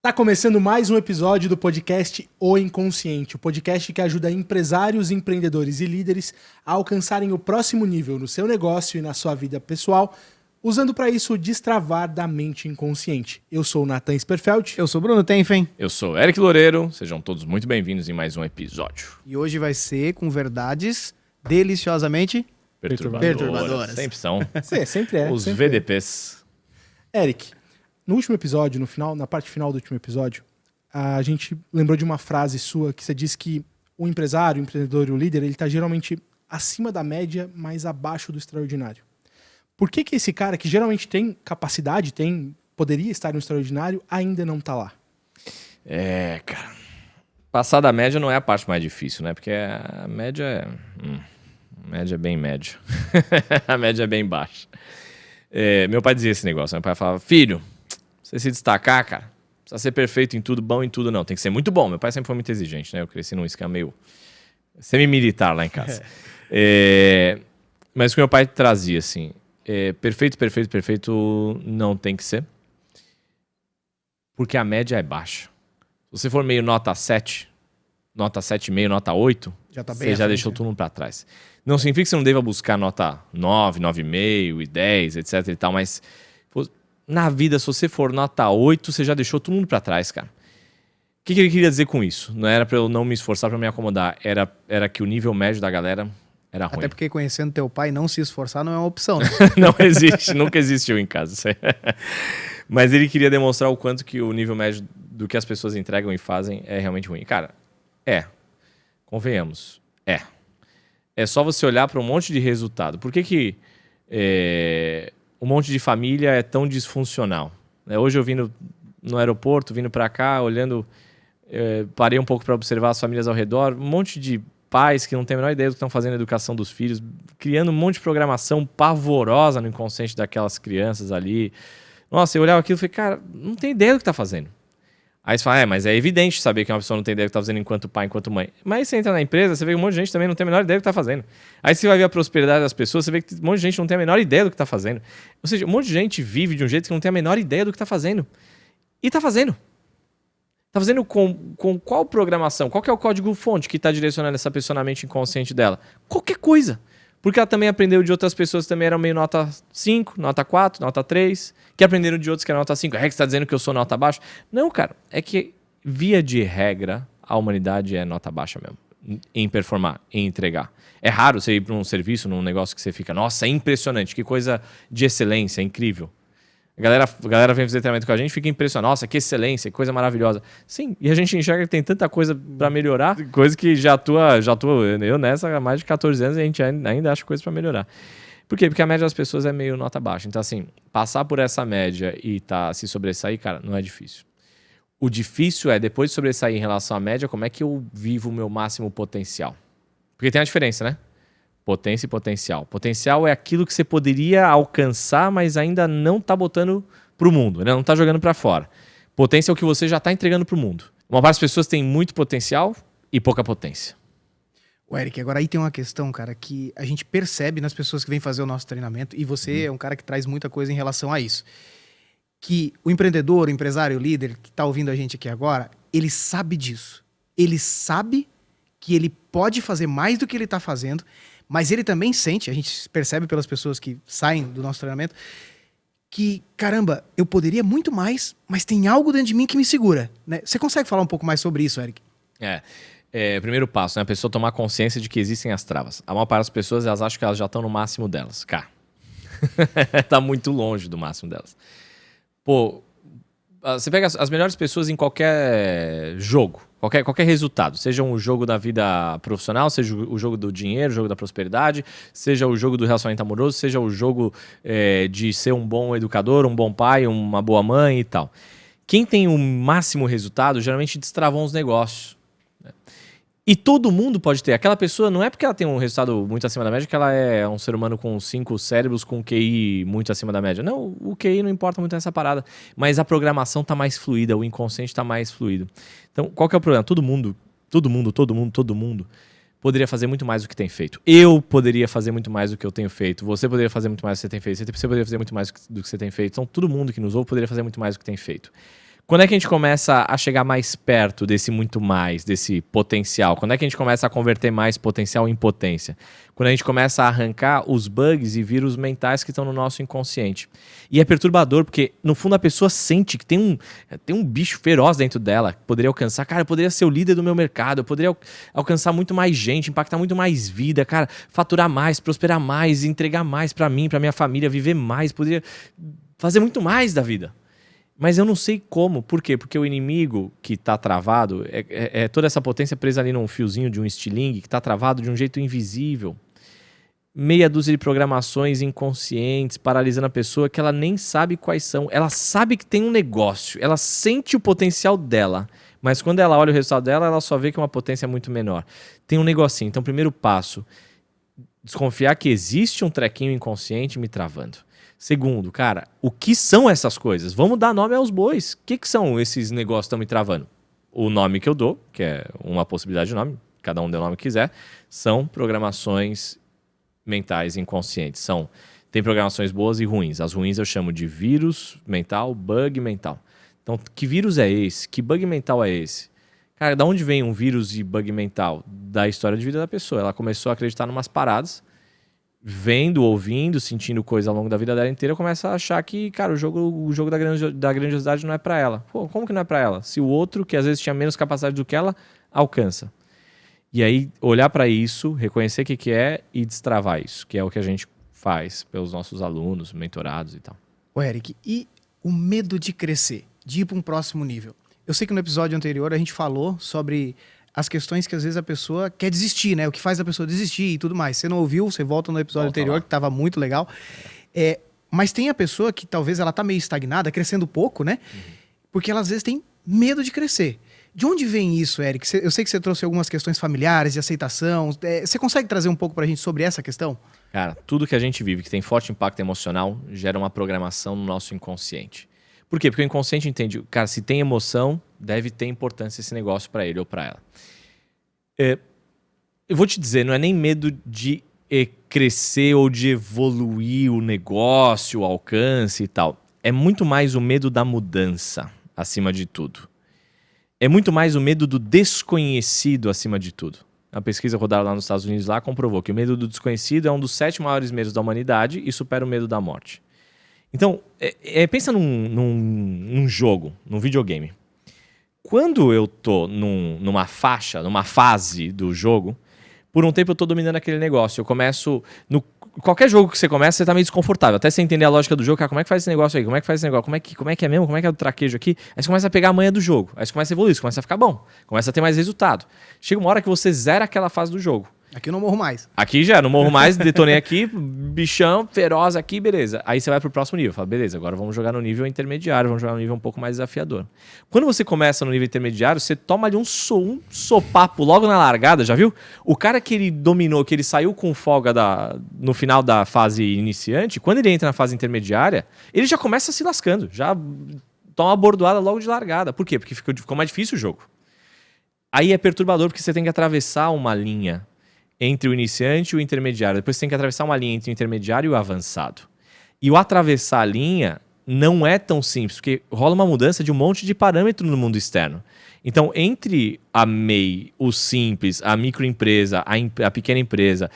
Tá começando mais um episódio do podcast O Inconsciente, o podcast que ajuda empresários, empreendedores e líderes a alcançarem o próximo nível no seu negócio e na sua vida pessoal, usando para isso o destravar da mente inconsciente. Eu sou o Nathan Sperfeld. Eu sou o Bruno Tenfen. Eu sou Eric Loureiro. Sejam todos muito bem-vindos em mais um episódio. E hoje vai ser com verdades deliciosamente perturbadoras. Sempre são. Sempre é. Os sempre VDPs. Eric, no último episódio, na parte final do último episódio, a gente lembrou de uma frase sua que você disse que o empresário, o empreendedor e o líder, ele está geralmente acima da média, mas abaixo do extraordinário. Por que esse cara, que geralmente tem capacidade, poderia estar no extraordinário, ainda não está lá? Cara. Passar da média não é a parte mais difícil, né? Porque a média é... média é bem média. A média é bem baixa. Meu pai dizia esse negócio. Meu pai falava, filho, você se destacar, cara, precisa ser perfeito em tudo, bom em tudo, não. Tem que ser muito bom. Meu pai sempre foi muito exigente, né? Eu cresci num esquema meio semi-militar lá em casa. Mas o que meu pai trazia, assim, perfeito não tem que ser. Porque a média é baixa. Se você for meio nota 7, nota 7,5, nota 8, você já deixou todo mundo pra trás. Não significa que você não deva buscar nota 9, 9,5 e 10, etc e tal, mas na vida, se você for nota 8, você já deixou todo mundo pra trás, cara. O que ele queria dizer com isso? Não era pra eu não me esforçar pra me acomodar, era que o nível médio da galera era ruim. Até porque conhecendo teu pai, não se esforçar não é uma opção, né? Não existe, nunca existiu em casa. Mas ele queria demonstrar o quanto que o nível médio do que as pessoas entregam e fazem é realmente ruim. Cara, convenhamos, é só você olhar para um monte de resultado. Por que um monte de família é tão disfuncional? Hoje eu vindo no aeroporto, vindo para cá, olhando, parei um pouco para observar as famílias ao redor, um monte de pais que não têm a menor ideia do que estão fazendo na educação dos filhos, criando um monte de programação pavorosa no inconsciente daquelas crianças ali. Nossa, eu olhava aquilo e falei, cara, não tem ideia do que está fazendo. Aí você fala, mas é evidente saber que uma pessoa não tem ideia do que está fazendo enquanto pai, enquanto mãe. Mas você entra na empresa, você vê que um monte de gente também não tem a menor ideia do que está fazendo. Aí você vai ver a prosperidade das pessoas, você vê que um monte de gente não tem a menor ideia do que está fazendo. Ou seja, um monte de gente vive de um jeito que não tem a menor ideia do que está fazendo. E está fazendo. Está fazendo com qual programação? Qual que é o código-fonte que está direcionando essa pessoa na mente inconsciente dela? Qualquer coisa. Porque ela também aprendeu de outras pessoas que também eram meio nota 5, nota 4, nota 3, que aprenderam de outros que eram nota 5. É que você está dizendo que eu sou nota baixa? Não, cara. É que, via de regra, a humanidade é nota baixa mesmo. Em performar, em entregar. É raro você ir para um serviço, num negócio que você fica, nossa, é impressionante, que coisa de excelência, incrível. A galera vem fazer treinamento com a gente, fica impressionada. Nossa, que excelência, que coisa maravilhosa. Sim, e a gente enxerga que tem tanta coisa para melhorar, coisa que já atua eu nessa há mais de 14 anos e a gente ainda acha coisa para melhorar. Por quê? Porque a média das pessoas é meio nota baixa. Então, assim, passar por essa média e se sobressair, cara, não é difícil. O difícil é, depois de sobressair em relação à média, como é que eu vivo o meu máximo potencial? Porque tem a diferença, né? Potência e potencial. Potencial é aquilo que você poderia alcançar, mas ainda não está botando para o mundo, né? Não está jogando para fora. Potência é o que você já está entregando para o mundo. Uma parte das pessoas tem muito potencial e pouca potência. O Eric, agora aí tem uma questão, cara, que a gente percebe nas pessoas que vêm fazer o nosso treinamento, e você é um cara que traz muita coisa em relação a isso. Que o empreendedor, o empresário, o líder que está ouvindo a gente aqui agora, ele sabe disso. Ele sabe que ele pode fazer mais do que ele está fazendo, mas ele também sente, a gente percebe pelas pessoas que saem do nosso treinamento, que, caramba, eu poderia muito mais, mas tem algo dentro de mim que me segura, né? Você consegue falar um pouco mais sobre isso, Eric? Primeiro passo, né? A pessoa tomar consciência de que existem as travas. A maior parte das pessoas, elas acham que elas já estão no máximo delas. Cara, tá muito longe do máximo delas. Pô, você pega as melhores pessoas em qualquer jogo, qualquer resultado, seja um jogo da vida profissional, seja o jogo do dinheiro, o jogo da prosperidade, seja o jogo do relacionamento amoroso, seja o jogo de ser um bom educador, um bom pai, uma boa mãe e tal. Quem tem o máximo resultado, geralmente destravou uns negócios. Né? E todo mundo pode ter. Aquela pessoa, não é porque ela tem um resultado muito acima da média que ela é um ser humano com 5 cérebros, com QI muito acima da média. Não, o QI não importa muito nessa parada. Mas a programação tá mais fluida, o inconsciente tá mais fluido. Então, qual que é o problema? Todo mundo poderia fazer muito mais do que tem feito. Eu poderia fazer muito mais do que eu tenho feito. Você poderia fazer muito mais do que você tem feito. Você poderia fazer muito mais do que você tem feito. Então, todo mundo que nos ouve poderia fazer muito mais do que tem feito. Quando é que a gente começa a chegar mais perto desse muito mais, desse potencial? Quando é que a gente começa a converter mais potencial em potência? Quando a gente começa a arrancar os bugs e vírus mentais que estão no nosso inconsciente. E é perturbador, porque no fundo a pessoa sente que tem um bicho feroz dentro dela, que poderia alcançar. Cara, eu poderia ser o líder do meu mercado, eu poderia alcançar muito mais gente, impactar muito mais vida, cara, faturar mais, prosperar mais, entregar mais pra mim, pra minha família, viver mais, poderia fazer muito mais da vida. Mas eu não sei como. Por quê? Porque o inimigo que está travado é toda essa potência presa ali num fiozinho de um estilingue que está travado de um jeito invisível. Meia dúzia de programações inconscientes paralisando a pessoa que ela nem sabe quais são. Ela sabe que tem um negócio, ela sente o potencial dela, mas quando ela olha o resultado dela, ela só vê que é uma potência muito menor. Tem um negocinho. Então, primeiro passo, desconfiar que existe um trequinho inconsciente me travando. Segundo, cara, o que são essas coisas? Vamos dar nome aos bois. O que são esses negócios que estão me travando? O nome que eu dou, que é uma possibilidade de nome, cada um dê o nome que quiser, são programações mentais inconscientes. Tem programações boas e ruins. As ruins eu chamo de vírus mental, bug mental. Então, que vírus é esse? Que bug mental é esse? Cara, da onde vem um vírus e bug mental? Da história de vida da pessoa. Ela começou a acreditar em umas paradas, vendo, ouvindo, sentindo coisa ao longo da vida dela inteira, começa a achar que, cara, o jogo da grandiosidade não é pra ela. Pô, como que não é pra ela? Se o outro, que às vezes tinha menos capacidade do que ela, alcança. E aí, olhar pra isso, reconhecer o que é e destravar isso, que é o que a gente faz pelos nossos alunos, mentorados e tal. Ô, Eric, e o medo de crescer, de ir para um próximo nível? Eu sei que no episódio anterior a gente falou sobre as questões que às vezes a pessoa quer desistir, né? O que faz a pessoa desistir e tudo mais. Você não ouviu, você volta no episódio anterior, lá, que estava muito legal. Mas tem a pessoa que talvez ela tá meio estagnada, crescendo pouco, né? Porque ela às vezes tem medo de crescer. De onde vem isso, Eric? Eu sei que você trouxe algumas questões familiares, de aceitação. Você consegue trazer um pouco pra gente sobre essa questão? Cara, tudo que a gente vive que tem forte impacto emocional gera uma programação no nosso inconsciente. Por quê? Porque o inconsciente entende, cara, se tem emoção, deve ter importância esse negócio pra ele ou pra ela. Eu vou te dizer, não é nem medo de crescer ou de evoluir o negócio, o alcance e tal. É muito mais o medo da mudança, acima de tudo. É muito mais o medo do desconhecido, acima de tudo. A pesquisa rodada lá nos Estados Unidos lá comprovou que o medo do desconhecido é um dos 7 maiores medos da humanidade e supera o medo da morte. Então, pensa num jogo, num videogame. Quando eu tô numa fase do jogo, por um tempo eu tô dominando aquele negócio. Eu começo... Qualquer jogo que você começa, você tá meio desconfortável. Até você entender a lógica do jogo, cara, como é que faz esse negócio aí? Como é que faz esse negócio? Como é que é mesmo? Como é que é o traquejo aqui? Aí você começa a pegar a manha do jogo. Aí você começa a evoluir, você começa a ficar bom. Começa a ter mais resultado. Chega uma hora que você zera aquela fase do jogo. Aqui eu não morro mais. Aqui já, não morro mais, detonei aqui, bichão, feroz aqui, beleza. Aí você vai pro próximo nível, fala, beleza, agora vamos jogar no nível intermediário, vamos jogar no nível um pouco mais desafiador. Quando você começa no nível intermediário, você toma ali um sopapo logo na largada, já viu? O cara que ele dominou, que ele saiu com folga no final da fase iniciante, quando ele entra na fase intermediária, ele já começa se lascando, já toma uma bordoada logo de largada. Por quê? Porque ficou mais difícil o jogo. Aí é perturbador porque você tem que atravessar uma linha entre o iniciante e o intermediário. Depois você tem que atravessar uma linha entre o intermediário e o avançado. E o atravessar a linha não é tão simples, porque rola uma mudança de um monte de parâmetro no mundo externo. Então, entre a MEI, o simples, a microempresa, a pequena empresa,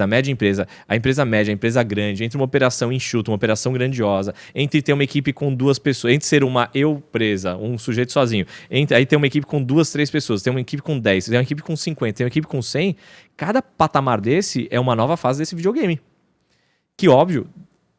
a média empresa, a empresa média, a empresa grande, entre uma operação enxuta, uma operação grandiosa, entre ter uma equipe com 2 pessoas, entre ser uma eu-presa, um sujeito sozinho, aí ter uma equipe com 2, 3 pessoas, ter uma equipe com 10, ter uma equipe com 50, ter uma equipe com 100, cada patamar desse é uma nova fase desse videogame. Que, óbvio,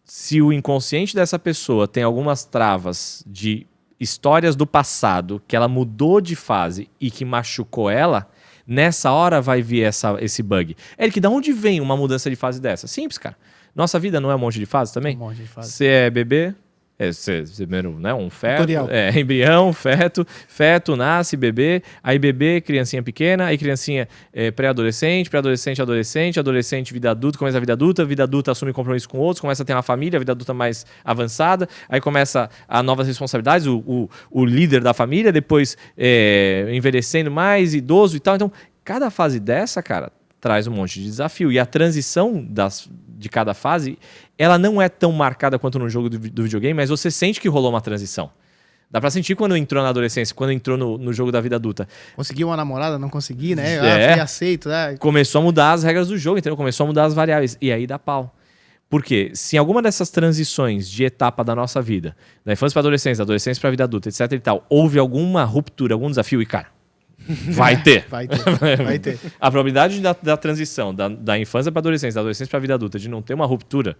se o inconsciente dessa pessoa tem algumas travas de histórias do passado que ela mudou de fase e que machucou ela, nessa hora vai vir esse bug. Eric, da onde vem uma mudança de fase dessa? Simples, cara. Nossa vida não é um monte de fase também? Um monte de fase. Você é bebê, você primeiro, né, um feto, Tutorial. Embrião, feto, nasce, bebê, aí bebê, criancinha pequena, aí criancinha pré-adolescente, adolescente, vida adulta assume compromisso com outros, começa a ter uma família, vida adulta mais avançada, aí começa a novas responsabilidades, o líder da família, depois envelhecendo mais, idoso e tal. Então, cada fase dessa, cara, traz um monte de desafio. E a transição de cada fase, ela não é tão marcada quanto no jogo do videogame, mas você sente que rolou uma transição. Dá pra sentir quando entrou na adolescência, quando entrou no jogo da vida adulta. Consegui uma namorada, não consegui, né? É. Fui aceito, né? Começou a mudar as regras do jogo, entendeu? Começou a mudar as variáveis. E aí dá pau. Por quê? Se em alguma dessas transições de etapa da nossa vida, da infância para adolescência, da adolescência para vida adulta, etc e tal, houve alguma ruptura, algum desafio, e cara, vai ter. Vai ter. A probabilidade da transição da infância para adolescência, da adolescência para vida adulta, de não ter uma ruptura,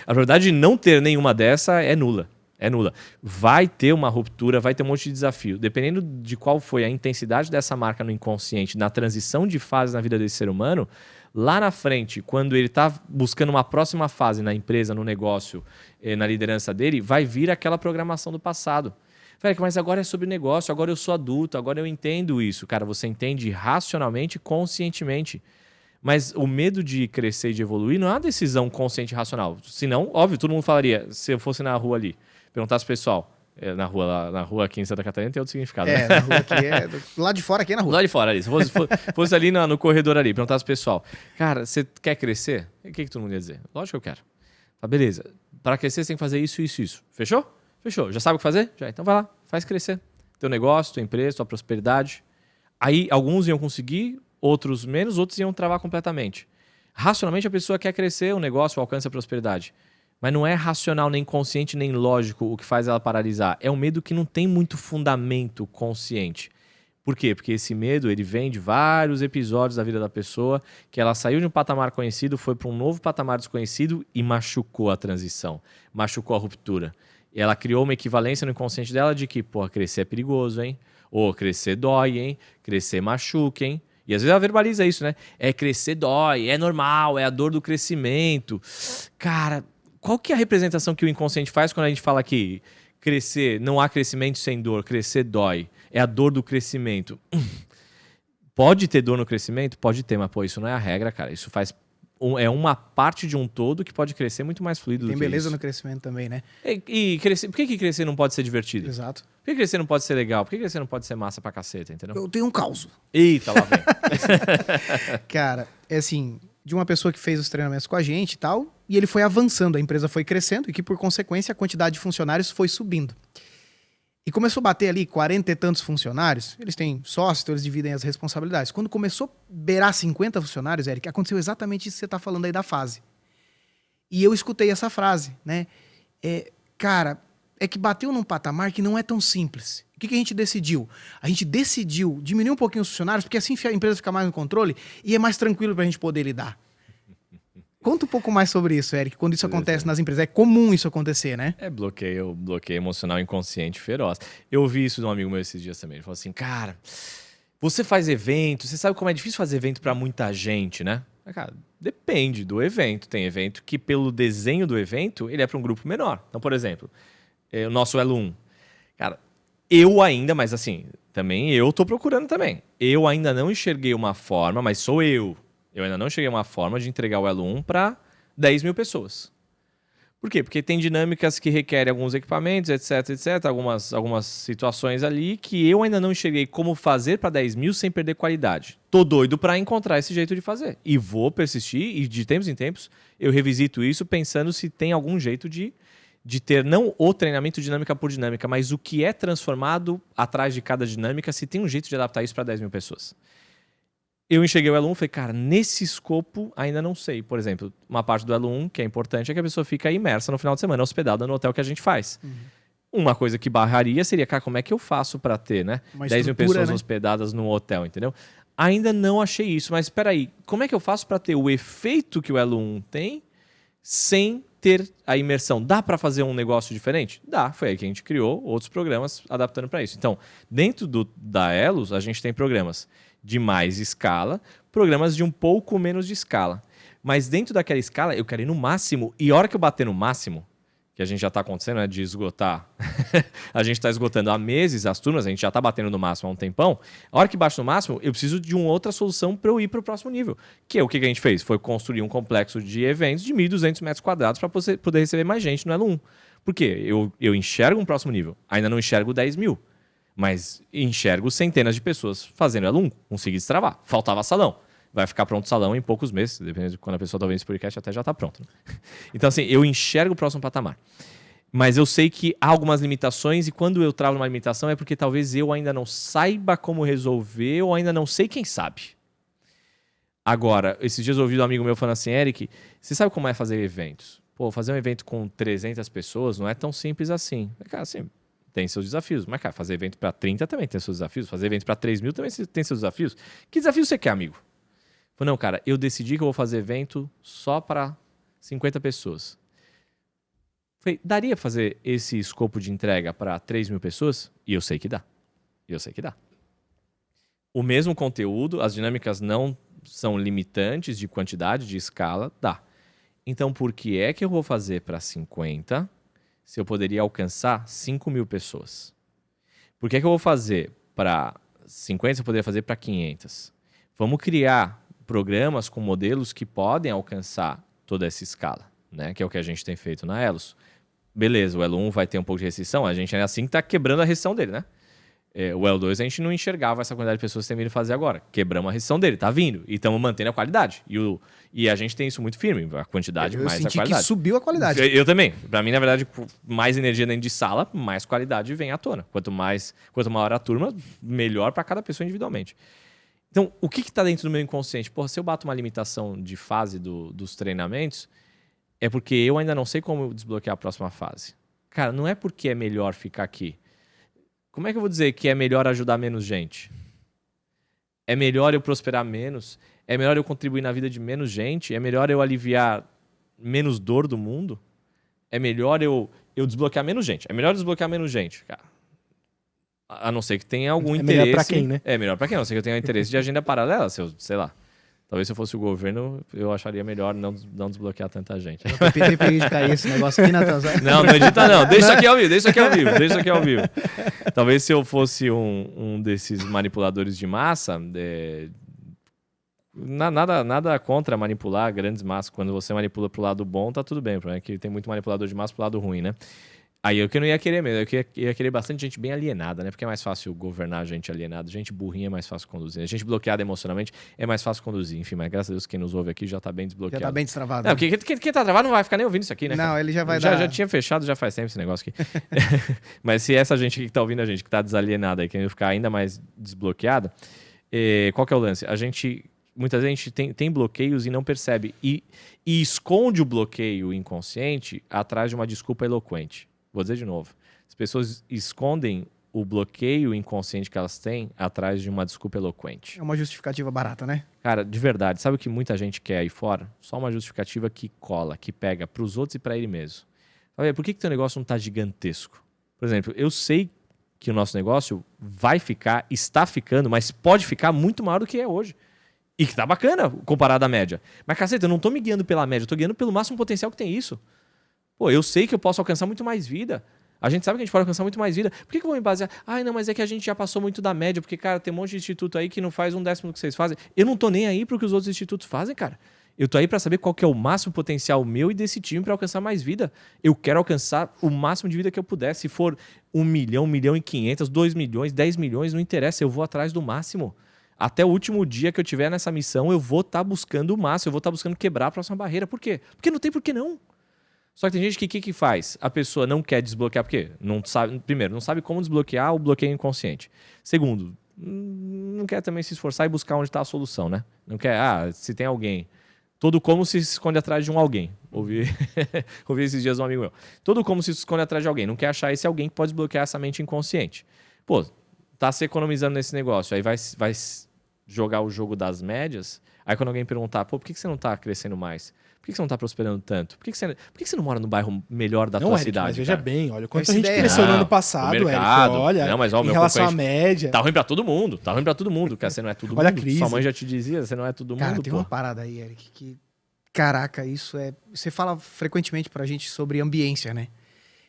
a probabilidade de não ter nenhuma dessa é nula. É nula. Vai ter uma ruptura, vai ter um monte de desafio. Dependendo de qual foi a intensidade dessa marca no inconsciente, na transição de fase na vida desse ser humano, lá na frente, quando ele está buscando uma próxima fase na empresa, no negócio, na liderança dele, vai vir aquela programação do passado. Férica, mas agora é sobre negócio, agora eu sou adulto, agora eu entendo isso. Cara, você entende racionalmente, conscientemente. Mas o medo de crescer e de evoluir não é uma decisão consciente e racional. Senão, óbvio, todo mundo falaria, se eu fosse na rua ali, perguntasse pro pessoal, na rua aqui em Santa Catarina tem outro significado, né? Na rua aqui do lado de fora aqui é na rua. Lá de fora ali. Se fosse ali no corredor ali, perguntasse pro pessoal, cara, você quer crescer? O que todo mundo ia dizer? Lógico que eu quero. Tá, beleza. Para crescer você tem que fazer isso, isso, isso. Fechou? Fechou. Já sabe o que fazer? Já. Então vai lá, faz crescer. Teu negócio, tua empresa, tua prosperidade. Aí alguns iam conseguir, outros menos, outros iam travar completamente. Racionalmente a pessoa quer crescer, o negócio alcança a prosperidade. Mas não é racional, nem consciente, nem lógico o que faz ela paralisar. É um medo que não tem muito fundamento consciente. Por quê? Porque esse medo ele vem de vários episódios da vida da pessoa, que ela saiu de um patamar conhecido, foi para um novo patamar desconhecido e machucou a transição, machucou a ruptura. E ela criou uma equivalência no inconsciente dela de que, pô, crescer é perigoso, hein? Ou crescer dói, hein? Crescer machuca, hein? E às vezes ela verbaliza isso, né? É crescer dói, é normal, é a dor do crescimento. Cara, qual que é a representação que o inconsciente faz quando a gente fala que crescer, não há crescimento sem dor, crescer dói, é a dor do crescimento? Pode ter dor no crescimento? Pode ter, mas pô, isso não é a regra, cara. Isso é uma parte de um todo que pode crescer muito mais fluido do que isso. Tem beleza no crescimento também, né? E crescer, por que crescer não pode ser divertido? Exato. Por que crescer não pode ser legal? Por que crescer não pode ser massa pra caceta, entendeu? Eu tenho um caos. Eita, lá vem. Cara, é assim, de uma pessoa que fez os treinamentos com a gente e tal, e ele foi avançando, a empresa foi crescendo e que, por consequência, a quantidade de funcionários foi subindo. E começou a bater ali 40 e tantos funcionários, eles têm sócios, então eles dividem as responsabilidades. Quando começou a beirar 50 funcionários, Eric, aconteceu exatamente isso que você está falando aí da fase. E eu escutei essa frase, né? Cara, é que bateu num patamar que não é tão simples. O que a gente decidiu? A gente decidiu diminuir um pouquinho os funcionários, porque assim a empresa fica mais no controle e é mais tranquilo para a gente poder lidar. Conta um pouco mais sobre isso, Eric, quando isso acontece nas empresas. É comum isso acontecer, né? É bloqueio emocional inconsciente feroz. Eu ouvi isso de um amigo meu esses dias também. Ele falou assim, cara, você faz evento, você sabe como é difícil fazer evento para muita gente, né? Cara, depende do evento. Tem evento que, pelo desenho do evento, ele é para um grupo menor. Então, por exemplo, o nosso Elo 1. Cara, eu ainda, mas assim, também eu tô procurando também. Eu ainda não enxerguei uma forma, mas sou eu. Eu ainda não cheguei a uma forma de entregar o Elo 1 para 10 mil pessoas. Por quê? Porque tem dinâmicas que requerem alguns equipamentos, etc, etc. Algumas situações ali que eu ainda não enxerguei como fazer para 10 mil sem perder qualidade. Tô doido para encontrar esse jeito de fazer. E vou persistir e de tempos em tempos eu revisito isso pensando se tem algum jeito de ter não o treinamento dinâmica por dinâmica, mas o que é transformado atrás de cada dinâmica, se tem um jeito de adaptar isso para 10 mil pessoas. Eu enxerguei o Elo 1 e falei, cara, nesse escopo ainda não sei. Por exemplo, uma parte do Elo 1 que é importante é que a pessoa fica imersa no final de semana, hospedada no hotel que a gente faz. Uma coisa que barraria seria, cara, como é que eu faço para ter, né? 10 mil pessoas, né, hospedadas num hotel, entendeu? Ainda não achei isso, mas espera aí, como é que eu faço para ter o efeito que o Elo 1 tem sem ter a imersão? Dá para fazer um negócio diferente? Dá, foi aí que a gente criou outros programas adaptando para isso. Então, dentro da Elos, a gente tem programas de mais escala, programas de um pouco menos de escala. Mas dentro daquela escala, eu quero ir no máximo, e a hora que eu bater no máximo, que a gente já está acontecendo, né, de esgotar, a gente está esgotando há meses as turmas, a gente já está batendo no máximo há um tempão, a hora que bate no máximo, eu preciso de uma outra solução para eu ir para o próximo nível. Que é o que a gente fez? Foi construir um complexo de eventos de 1.200 metros quadrados para poder receber mais gente no Elo 1. Por quê? Eu enxergo um próximo nível, ainda não enxergo 10 mil. Mas enxergo centenas de pessoas fazendo Elo 1, consegui destravar. Faltava salão. Vai ficar pronto o salão em poucos meses, dependendo de quando a pessoa está vendo esse podcast, até já está pronto. Né? Então, assim, eu enxergo o próximo patamar. Mas eu sei que há algumas limitações e quando eu travo numa limitação é porque talvez eu ainda não saiba como resolver ou ainda não sei quem sabe. Agora, esses dias eu ouvi um amigo meu falando assim, Eric, você sabe como é fazer eventos? Pô, fazer um evento com 300 pessoas não é tão simples assim. Cara, assim, tem seus desafios. Mas, cara, fazer evento para 30 também tem seus desafios. Fazer evento para 3 mil também tem seus desafios. Que desafio você quer, amigo? Falei, não, cara, eu decidi que eu vou fazer evento só para 50 pessoas. Falei, daria pra fazer esse escopo de entrega para 3 mil pessoas? E eu sei que dá. Eu sei que dá. O mesmo conteúdo, as dinâmicas não são limitantes de quantidade, de escala, dá. Então, por que é que eu vou fazer para 50 se eu poderia alcançar 5 mil pessoas? Por que é que eu vou fazer para 50 se eu poderia fazer para 500? Vamos criar programas com modelos que podem alcançar toda essa escala, né? Que é o que a gente tem feito na Elos. Beleza, o Elo 1 vai ter um pouco de restrição, a gente é assim que está quebrando a restrição dele, né? O Elo 2 a gente não enxergava essa quantidade de pessoas que tem vindo fazer agora. Quebramos a restrição dele, tá vindo. E estamos mantendo a qualidade. E a gente tem isso muito firme, a quantidade mais a qualidade. Eu senti que subiu a qualidade. Eu também. Para mim, na verdade, mais energia dentro de sala, mais qualidade vem à tona. Quanto maior a turma, melhor para cada pessoa individualmente. Então, o que está dentro do meu inconsciente? Porra, se eu bato uma limitação de fase dos treinamentos, é porque eu ainda não sei como desbloquear a próxima fase. Cara, não é porque é melhor ficar aqui. Como é que eu vou dizer que é melhor ajudar menos gente? É melhor eu prosperar menos? É melhor eu contribuir na vida de menos gente? É melhor eu aliviar menos dor do mundo? É melhor eu desbloquear menos gente? É melhor desbloquear menos gente, cara. A não ser que tenha algum interesse... É melhor pra quem, né? É melhor pra quem, a não ser que eu tenha interesse de agenda paralela, sei lá. Talvez se eu fosse o governo, eu acharia melhor não desbloquear tanta gente. Depende de cair esse negócio aqui na Tanzânia. Não edita não. Deixa aqui ao vivo. Talvez se eu fosse um desses manipuladores de massa, nada contra manipular grandes massas. Quando você manipula pro lado bom, tá tudo bem. O problema é que tem muito manipulador de massa pro lado ruim, né? Aí eu que não ia querer mesmo, eu ia querer bastante gente bem alienada, né? Porque é mais fácil governar gente alienada, gente burrinha é mais fácil conduzir. Gente bloqueada emocionalmente é mais fácil conduzir. Enfim, mas graças a Deus quem nos ouve aqui já tá bem desbloqueado. Já tá bem destravado. Não, quem tá travado não vai ficar nem ouvindo isso aqui, né? Não, cara? ele já vai dar... Já tinha fechado, já faz tempo esse negócio aqui. Mas se essa gente aqui que tá ouvindo a gente, que tá desalienada e querendo ficar ainda mais desbloqueada, qual que é o lance? Muitas vezes a gente tem bloqueios e não percebe. E esconde o bloqueio inconsciente atrás de uma desculpa eloquente. Vou dizer de novo. As pessoas escondem o bloqueio inconsciente que elas têm atrás de uma desculpa eloquente. É uma justificativa barata, né? Cara, de verdade, sabe o que muita gente quer aí fora? Só uma justificativa que cola, que pega pros outros e pra ele mesmo. Sabe, por que teu negócio não tá gigantesco? Por exemplo, eu sei que o nosso negócio está ficando, mas pode ficar muito maior do que é hoje. E que tá bacana comparado à média. Mas, caceta, eu não tô me guiando pela média, eu tô guiando pelo máximo potencial que tem isso. Pô, eu sei que eu posso alcançar muito mais vida. A gente sabe que a gente pode alcançar muito mais vida. Por que eu vou me basear? Não, mas é que a gente já passou muito da média, porque, cara, tem um monte de instituto aí que não faz 1/10 do que vocês fazem. Eu não tô nem aí pro que os outros institutos fazem, cara. Eu tô aí pra saber qual que é o máximo potencial meu e desse time pra alcançar mais vida. Eu quero alcançar o máximo de vida que eu puder. Se for 1 milhão, 1.500.000, 2 milhões, 10 milhões, não interessa. Eu vou atrás do máximo. Até o último dia que eu tiver nessa missão, eu vou estar buscando o máximo. Eu vou estar buscando quebrar a próxima barreira. Por quê? Porque não tem por que não. Só que tem gente que faz? A pessoa não quer desbloquear, por quê? Não sabe, primeiro, não sabe como desbloquear o bloqueio inconsciente. Segundo, não quer também se esforçar e buscar onde está a solução, né? Não quer, se tem alguém. Todo como se esconde atrás de um alguém. Ouvi esses dias um amigo meu. Todo como se esconde atrás de alguém. Não quer achar esse alguém que pode desbloquear essa mente inconsciente. Pô, tá se economizando nesse negócio. Aí vai jogar o jogo das médias. Aí quando alguém perguntar, por que você não tá crescendo mais? Por que você não está prosperando tanto? Por que você não mora no bairro melhor da tua Eric, cidade? Mas veja bem, olha quanto a Essa gente ideia cresceu no ano passado, Eric. Olha, em relação à média. Tá ruim pra todo mundo. Porque você não é todo mundo. Olha a crise. Sua mãe já te dizia, você não é todo mundo. Cara, tem uma parada aí, Eric, que... Caraca, isso é... Você fala frequentemente pra gente sobre ambiência, né?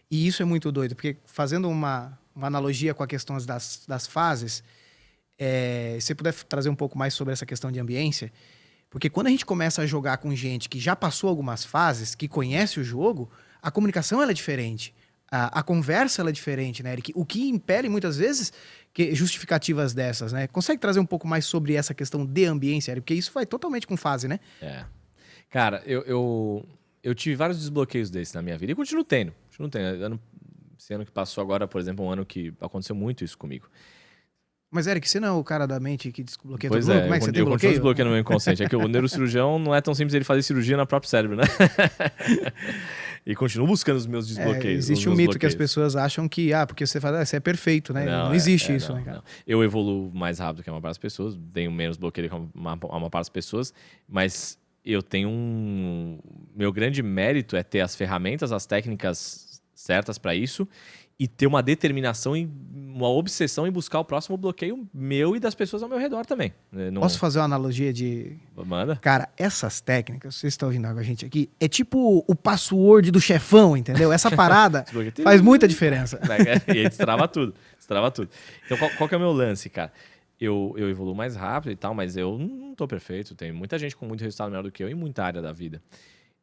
E isso é muito doido, porque fazendo uma analogia com a questão das fases, se você puder trazer um pouco mais sobre essa questão de ambiência... Porque quando a gente começa a jogar com gente que já passou algumas fases, que conhece o jogo, a comunicação ela é diferente. A conversa ela é diferente, né, Eric? O que impele muitas vezes justificativas dessas, né? Consegue trazer um pouco mais sobre essa questão de ambiência, Eric? Porque isso vai totalmente com fase, né? Cara, eu tive vários desbloqueios desses na minha vida e continuo tendo. Não tem. Esse ano que passou agora, por exemplo, um ano que aconteceu muito isso comigo. Mas, Eric, você não é o cara da mente que desbloqueia Pois todo mundo? é, Como é que você tem eu continuo bloqueio? desbloqueando o meu inconsciente. É que o neurocirurgião não é tão simples ele fazer cirurgia no próprio cérebro, né? E continuo buscando os meus desbloqueios. Existe um mito que as pessoas acham que, porque você fala, você é perfeito, né? Não existe isso, né, cara? Não. Eu evoluo mais rápido que a maior parte das pessoas, tenho menos bloqueio que a maior parte das pessoas, mas eu tenho meu grande mérito é ter as ferramentas, as técnicas certas para isso e ter uma determinação e uma obsessão em buscar o próximo bloqueio meu e das pessoas ao meu redor também. Posso fazer uma analogia de... Manda. Cara, essas técnicas, vocês estão ouvindo a gente aqui, é tipo o password do chefão, entendeu? Essa parada faz muita diferença. E aí destrava tudo. Então, qual que é o meu lance, cara? Eu evoluo mais rápido e tal, mas eu não tô perfeito. Tem muita gente com muito resultado melhor do que eu em muita área da vida.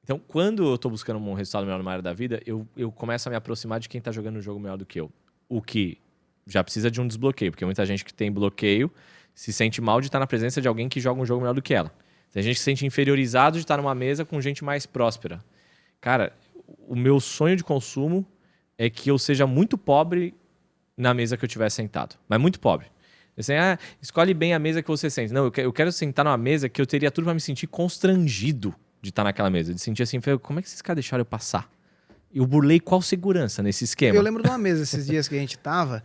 Então, quando eu tô buscando um resultado melhor numa área da vida, eu começo a me aproximar de quem tá jogando um jogo melhor do que eu. O que já precisa de um desbloqueio, porque muita gente que tem bloqueio se sente mal de estar na presença de alguém que joga um jogo melhor do que ela. Tem gente que se sente inferiorizado de estar numa mesa com gente mais próspera. Cara, o meu sonho de consumo é que eu seja muito pobre na mesa que eu estiver sentado. Mas muito pobre. Assim, escolhe bem a mesa que você sente. Não, eu quero sentar numa mesa que eu teria tudo para me sentir constrangido de estar naquela mesa. De sentir assim, como é que esses caras deixaram eu passar? Eu burlei qual segurança nesse esquema? Eu lembro de uma mesa esses dias que a gente tava,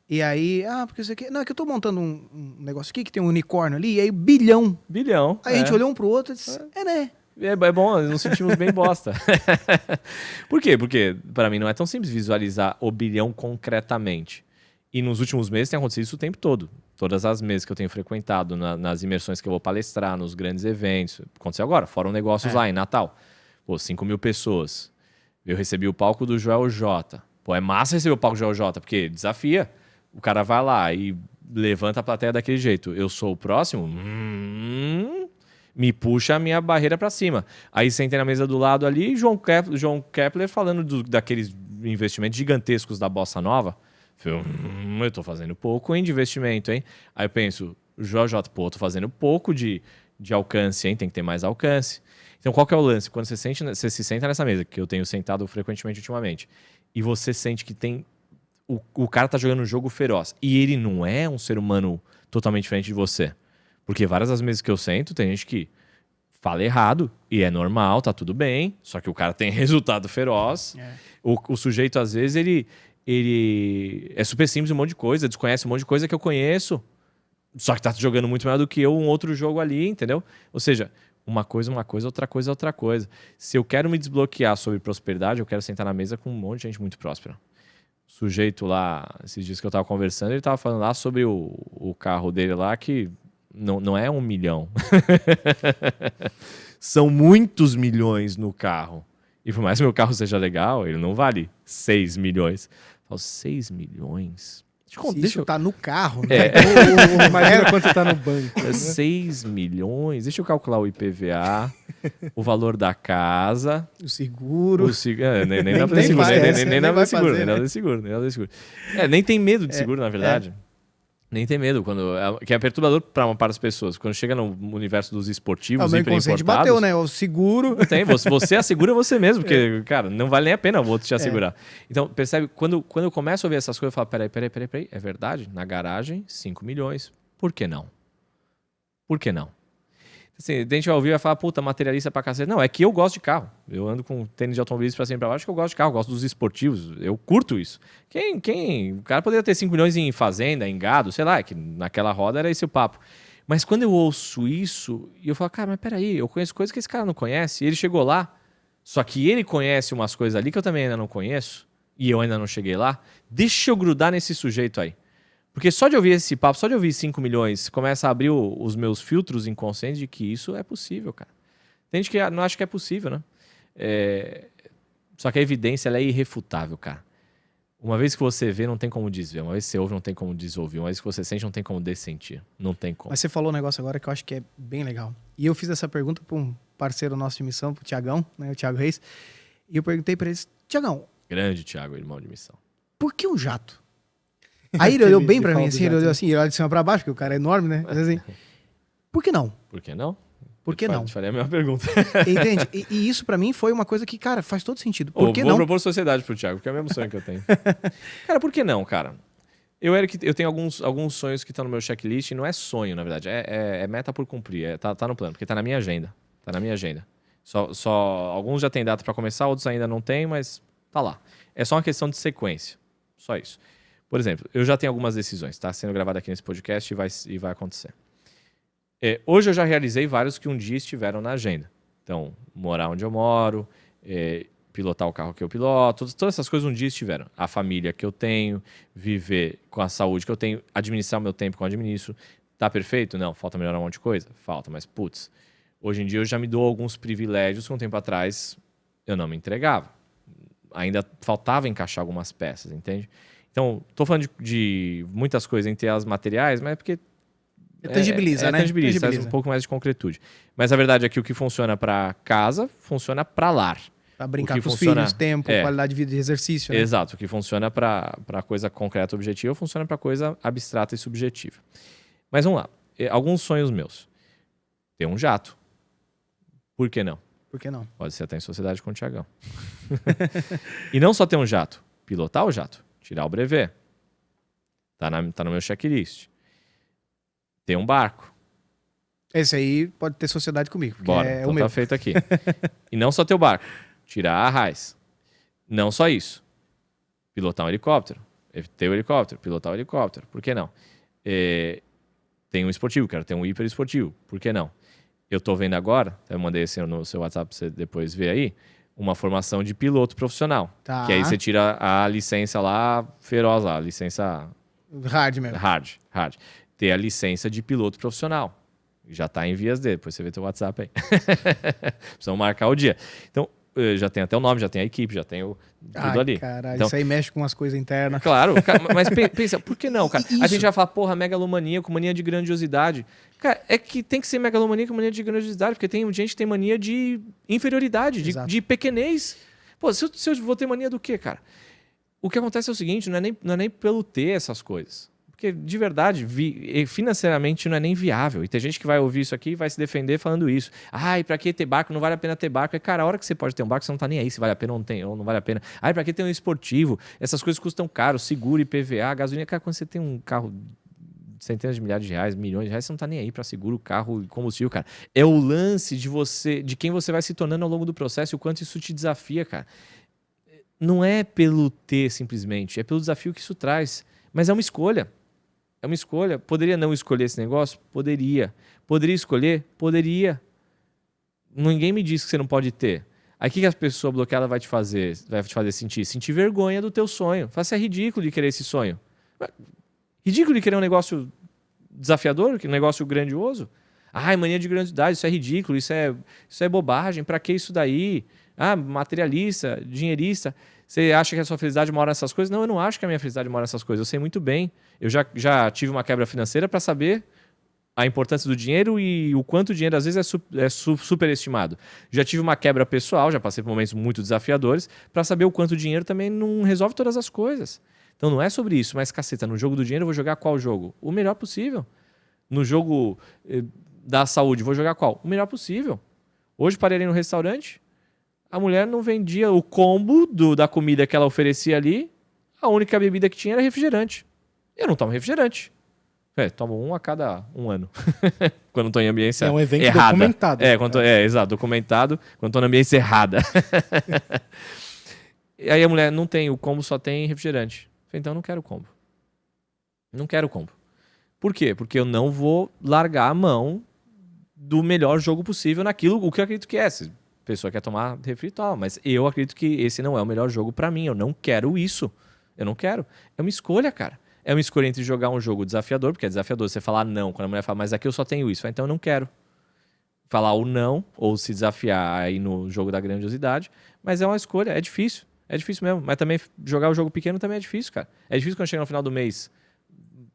e aí, porque isso aqui... Não, é que eu tô montando um negócio aqui que tem um unicórnio ali, e aí bilhão. Aí a gente olhou um pro outro e disse, né? É bom, nós nos sentimos bem bosta. Por quê? Porque para mim não é tão simples visualizar o bilhão concretamente. E nos últimos meses tem acontecido isso o tempo todo. Todas as mesas que eu tenho frequentado, nas imersões que eu vou palestrar, nos grandes eventos. Aconteceu agora, Fórum Negócios lá em Natal. 5 mil pessoas. Eu recebi o palco do Joel J. É massa receber o palco do Joel J, porque desafia. O cara vai lá e levanta a plateia daquele jeito. Eu sou o próximo? Me puxa a minha barreira para cima. Aí sentei na mesa do lado ali, João Kepler falando daqueles investimentos gigantescos da Bossa Nova. Eu tô fazendo pouco de investimento, hein? Aí eu penso, JJ, tô fazendo pouco de alcance, hein? Tem que ter mais alcance. Então, qual que é o lance? Quando você se senta nessa mesa, que eu tenho sentado frequentemente ultimamente, e você sente que tem... O cara tá jogando um jogo feroz, e ele não é um ser humano totalmente diferente de você. Porque várias das mesas que eu sento, tem gente que fala errado, e é normal, tá tudo bem, só que o cara tem resultado feroz. O sujeito, às vezes, ele é super simples em um monte de coisa, desconhece um monte de coisa que eu conheço, só que tá jogando muito melhor do que eu um outro jogo ali, entendeu? Ou seja, uma coisa, outra coisa. Se eu quero me desbloquear sobre prosperidade, eu quero sentar na mesa com um monte de gente muito próspera. O sujeito lá, esses dias que eu tava conversando, ele tava falando lá sobre o carro dele lá, que não é 1 milhão. São muitos milhões no carro. E por mais que meu carro seja legal, ele não vale 6 milhões. Eu falo, 6 milhões? Deixa eu tá no carro, né? Imagina quanto tá no banco. 6 milhões? Deixa eu calcular o IPVA, o valor da casa. O seguro. Nem dá pra ter seguro. Nem dá pra ter seguro. Nem tem medo de seguro, na verdade. Nem tem medo, que é perturbador para as pessoas. Quando chega no universo dos esportivos, o meu inconsciente bateu, né? O seguro. Tem, você assegura você mesmo, porque, cara, não vale nem a pena o outro te assegurar. Então, percebe, quando eu começo a ouvir essas coisas, eu falo, peraí, é verdade? Na garagem, 5 milhões. Por que não? Assim, a gente vai ouvir e vai falar, puta, materialista pra cacete. Não, é que eu gosto de carro. Eu ando com tênis de automobilismo pra cima e pra baixo, que eu gosto de carro, eu gosto dos esportivos. Eu curto isso. O cara poderia ter 5 milhões em fazenda, em gado, sei lá, que naquela roda era esse o papo. Mas quando eu ouço isso, e eu falo, cara, mas peraí, eu conheço coisas que esse cara não conhece. E ele chegou lá, só que ele conhece umas coisas ali que eu também ainda não conheço, e eu ainda não cheguei lá. Deixa eu grudar nesse sujeito aí. Porque só de ouvir esse papo, só de ouvir 5 milhões, começa a abrir os meus filtros inconscientes de que isso é possível, cara. Tem gente que não acha que é possível, né? Só que a evidência ela é irrefutável, cara. Uma vez que você vê, não tem como desver. Uma vez que você ouve, não tem como desouvir. Uma vez que você sente, não tem como dessentir. Não tem como. Mas você falou um negócio agora que eu acho que é bem legal. E eu fiz essa pergunta para um parceiro nosso de missão, pro Tiagão, né, o Thiago Reis. E eu perguntei para ele, Tiagão... Grande Thiago, irmão de missão. Por que um jato? Aí ele olhou bem pra mim, assim, ele olhou assim, ele olhou de cima pra baixo, porque o cara é enorme, né? Mas assim, por que não? Por que não? Por que não? Te falei a mesma pergunta. Entende? E isso pra mim foi uma coisa que, cara, faz todo sentido. Por que Vou não? propor sociedade pro Thiago, porque é o mesmo sonho que eu tenho. Cara, por que não, cara? Eric, eu tenho alguns sonhos que estão no meu checklist, e não é sonho, na verdade, é meta por cumprir, tá no plano, porque tá na minha agenda. Tá na minha agenda. Alguns já tem data pra começar, outros ainda não tem, mas tá lá. É só uma questão de sequência. Só isso. Por exemplo, eu já tenho algumas decisões, tá sendo gravado aqui nesse podcast e vai acontecer. Hoje eu já realizei vários que um dia estiveram na agenda. Então, morar onde eu moro, pilotar o carro que eu piloto, todas essas coisas um dia estiveram. A família que eu tenho, viver com a saúde que eu tenho, administrar o meu tempo como eu administro. Tá perfeito? Não. Falta melhorar um monte de coisa? Falta, mas putz. Hoje em dia eu já me dou alguns privilégios que um tempo atrás eu não me entregava. Ainda faltava encaixar algumas peças, entende? Então, tô falando de muitas coisas entre as materiais, mas é porque Tangibiliza, né? Tangibiliza, traz um pouco mais de concretude. Mas a verdade é que o que funciona para casa, funciona para lar. Pra brincar com os funciona... filhos, tempo, qualidade de vida e exercício. Né? Exato. O que funciona para coisa concreta, objetiva, funciona para coisa abstrata e subjetiva. Mas vamos lá. Alguns sonhos meus. Ter um jato. Por que não? Por que não? Pode ser até em sociedade com o Thiagão. E não só ter um jato. Pilotar o jato. Tirar o brevet. Tá no meu checklist. Ter um barco. Esse aí pode ter sociedade comigo. Bora, então o meu. tá feito aqui. E não só ter o barco. Tirar a RAIS. Não só isso. Pilotar um helicóptero. Ter o helicóptero. Pilotar o helicóptero. Por que não? Tem um esportivo. Quero ter um hiper esportivo. Por que não? Eu tô vendo agora, eu mandei assim no seu WhatsApp pra você depois ver aí, uma formação de piloto profissional. Tá. Que aí você tira a licença lá, feroz lá, a licença... Hard mesmo. Hard. Ter a licença de piloto profissional. Já tá em vias dele, depois você vê teu WhatsApp aí. Precisamos marcar o dia. Então, já tem até o nome, já tem a equipe, já tem tudo ali. Caralho, então, isso aí mexe com umas coisas internas. Claro, mas pensa, por que não, cara? Isso. A gente já fala, porra, megalomania com mania de grandiosidade. Cara, é que tem que ser megalomania com mania de grandiosidade, porque tem gente que tem mania de inferioridade, de pequenez. Pô, se eu vou ter mania do quê, cara? O que acontece é o seguinte, não é nem pelo ter essas coisas. Porque, de verdade, financeiramente não é nem viável. E tem gente que vai ouvir isso aqui e vai se defender falando isso. Ai, pra que ter barco? Não vale a pena ter barco. Cara, a hora que você pode ter um barco, você não tá nem aí se vale a pena ou não vale a pena. Ai, pra que ter um esportivo? Essas coisas custam caro. Seguro, IPVA, gasolina. Cara, quando você tem um carro de centenas de milhares de reais, milhões de reais, você não tá nem aí pra seguro, carro e combustível, cara. É o lance de quem você vai se tornando ao longo do processo e o quanto isso te desafia, cara. Não é pelo ter, simplesmente. É pelo desafio que isso traz. Mas é uma escolha. É uma escolha. Poderia não escolher esse negócio? Poderia. Poderia escolher? Poderia. Ninguém me disse que você não pode ter. Aí o que a pessoa bloqueada vai te fazer? Vai te fazer sentir? Sentir vergonha do teu sonho. Faça, é ridículo de querer esse sonho. Ridículo de querer um negócio desafiador, um negócio grandioso. Ai, mania de grandiosidade, isso é ridículo, isso é bobagem, pra que isso daí? Ah, materialista, dinheirista. Você acha que a sua felicidade mora nessas coisas? Não, eu não acho que a minha felicidade mora nessas coisas. Eu sei muito bem. Eu já tive uma quebra financeira para saber a importância do dinheiro e o quanto o dinheiro às vezes é superestimado. Já tive uma quebra pessoal, já passei por momentos muito desafiadores, para saber o quanto o dinheiro também não resolve todas as coisas. Então não é sobre isso, mas caceta, no jogo do dinheiro eu vou jogar qual jogo? O melhor possível. No jogo da saúde, vou jogar qual? O melhor possível. Hoje parei ali no restaurante, a mulher não vendia o combo da comida que ela oferecia ali, a única bebida que tinha era refrigerante. Eu não tomo refrigerante. Tomo um a cada um ano. Quando estou em ambiência errada. É um evento documentado. Exato, documentado, quando estou na ambiência errada. E aí a mulher não tem, o combo só tem refrigerante. Então eu não quero combo. Não quero combo. Por quê? Porque eu não vou largar a mão do melhor jogo possível naquilo, o que eu acredito que é. Se a pessoa quer tomar refri e tal, mas eu acredito que esse não é o melhor jogo pra mim. Eu não quero isso. Eu não quero. É uma escolha, cara. É uma escolha entre jogar um jogo desafiador, porque é desafiador você falar não, quando a mulher fala, mas aqui eu só tenho isso. Então eu não quero. Falar o não, ou se desafiar aí no jogo da grandiosidade, mas é uma escolha, é difícil. É difícil mesmo. Mas também jogar o jogo pequeno também é difícil, cara. É difícil quando chega no final do mês.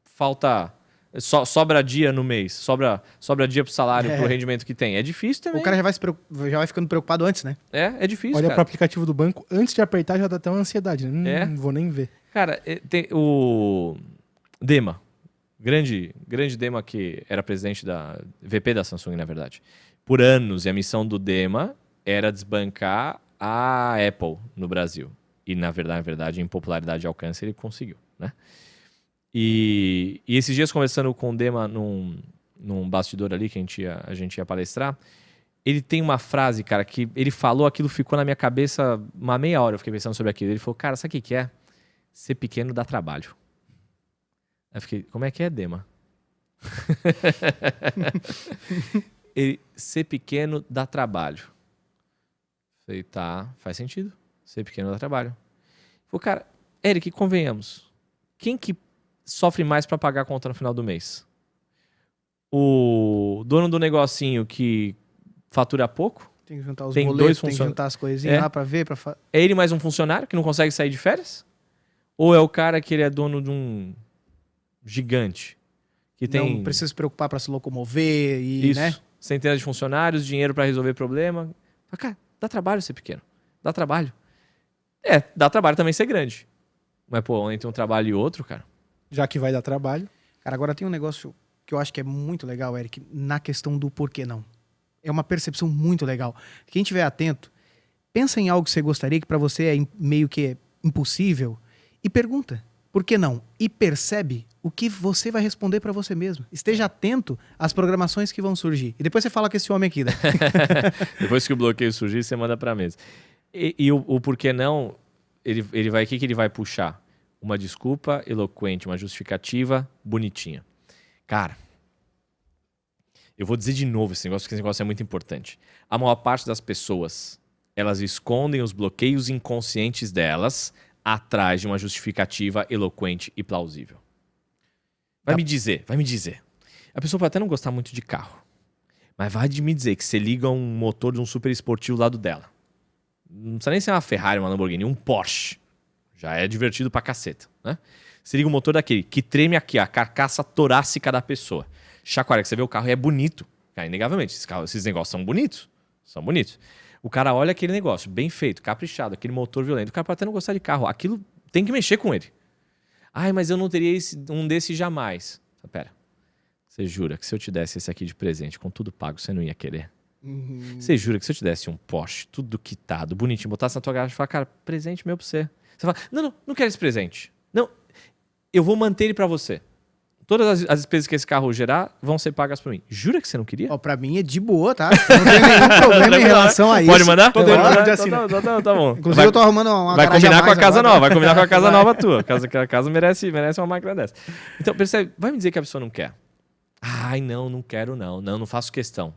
Falta... sobra dia no mês. Sobra dia pro salário, pro rendimento que tem. É difícil também. O cara já vai ficando preocupado antes, né? É difícil, Olha cara. pro aplicativo do banco, antes de apertar já dá até uma ansiedade, né? Não vou nem ver. Cara, tem o Dema. grande Dema que era presidente VP da Samsung, na verdade, por anos, e a missão do Dema era desbancar a Apple no Brasil. E, na verdade, em popularidade e alcance, ele conseguiu, né? E esses dias, conversando com o Dema num bastidor ali, que a gente ia palestrar, ele tem uma frase, cara, que ele falou, aquilo ficou na minha cabeça uma meia hora, eu fiquei pensando sobre aquilo. Ele falou, cara, sabe o que é? Ser pequeno dá trabalho. Aí eu fiquei, como é que é, Dema? Ser pequeno dá trabalho. Falei, tá, faz sentido. Ser pequeno dá trabalho. Falei, cara, Eric, convenhamos. Quem que sofre mais para pagar a conta no final do mês? O dono do negocinho que fatura pouco? Tem que juntar os tem boletos, tem que juntar as coisinhas lá para ver. É ele mais um funcionário que não consegue sair de férias? Ou é o cara que ele é dono de um gigante? Que tem... Não precisa se preocupar para se locomover e, isso, né? Centenas de funcionários, dinheiro para resolver problema. Mas, cara, dá trabalho ser pequeno. Dá trabalho. Dá trabalho também ser grande. Mas, pô, entre um trabalho e outro, cara... Já que vai dar trabalho. Cara, agora tem um negócio que eu acho que é muito legal, Eric, na questão do porquê não. É uma percepção muito legal. Quem estiver atento, pensa em algo que você gostaria, que para você é meio que impossível, e pergunta, por que não? E percebe o que você vai responder para você mesmo. Esteja atento às programações que vão surgir. E depois você fala com esse homem aqui. Né? Depois que o bloqueio surgir, você manda para a mesa. E o porquê não, ele vai, o que ele vai puxar? Uma desculpa eloquente, uma justificativa bonitinha. Cara, eu vou dizer de novo esse negócio, porque esse negócio é muito importante. A maior parte das pessoas, elas escondem os bloqueios inconscientes delas atrás de uma justificativa eloquente e plausível. Vai me dizer. A pessoa pode até não gostar muito de carro, mas vai me dizer que você liga um motor de um super esportivo do lado dela. Não precisa nem ser uma Ferrari, uma Lamborghini, um Porsche. Já é divertido pra caceta, né? Você liga o motor daquele que treme aqui, a carcaça torácica da pessoa. Chacoalha, que você vê o carro e é bonito. Cara, inegavelmente, esses negócios são bonitos. São bonitos. O cara olha aquele negócio, bem feito, caprichado, aquele motor violento. O cara pode até não gostar de carro. Aquilo tem que mexer com ele. Ai, mas eu não teria um desse jamais. Pera, você jura que se eu te desse esse aqui de presente, com tudo pago, você não ia querer? Você jura que se eu te desse um Porsche, tudo quitado, bonitinho, botasse na tua garagem e falar, cara, presente meu pra você. Você fala, não quero esse presente. Não, eu vou manter ele pra você. Todas as despesas que esse carro gerar vão ser pagas por mim. Jura que você não queria? Ó, pra mim é de boa, tá? Não tem nenhum problema em relação a isso. Pode mandar? Todo mundo pode assinar. Tá bom. Inclusive eu tô arrumando uma vai garagem combinar a com a mais casa agora. nova. Vai combinar com a casa nova tua. A casa merece uma máquina dessa. Então, percebe? Vai me dizer que a pessoa não quer. Ai, não quero não. Não faço questão.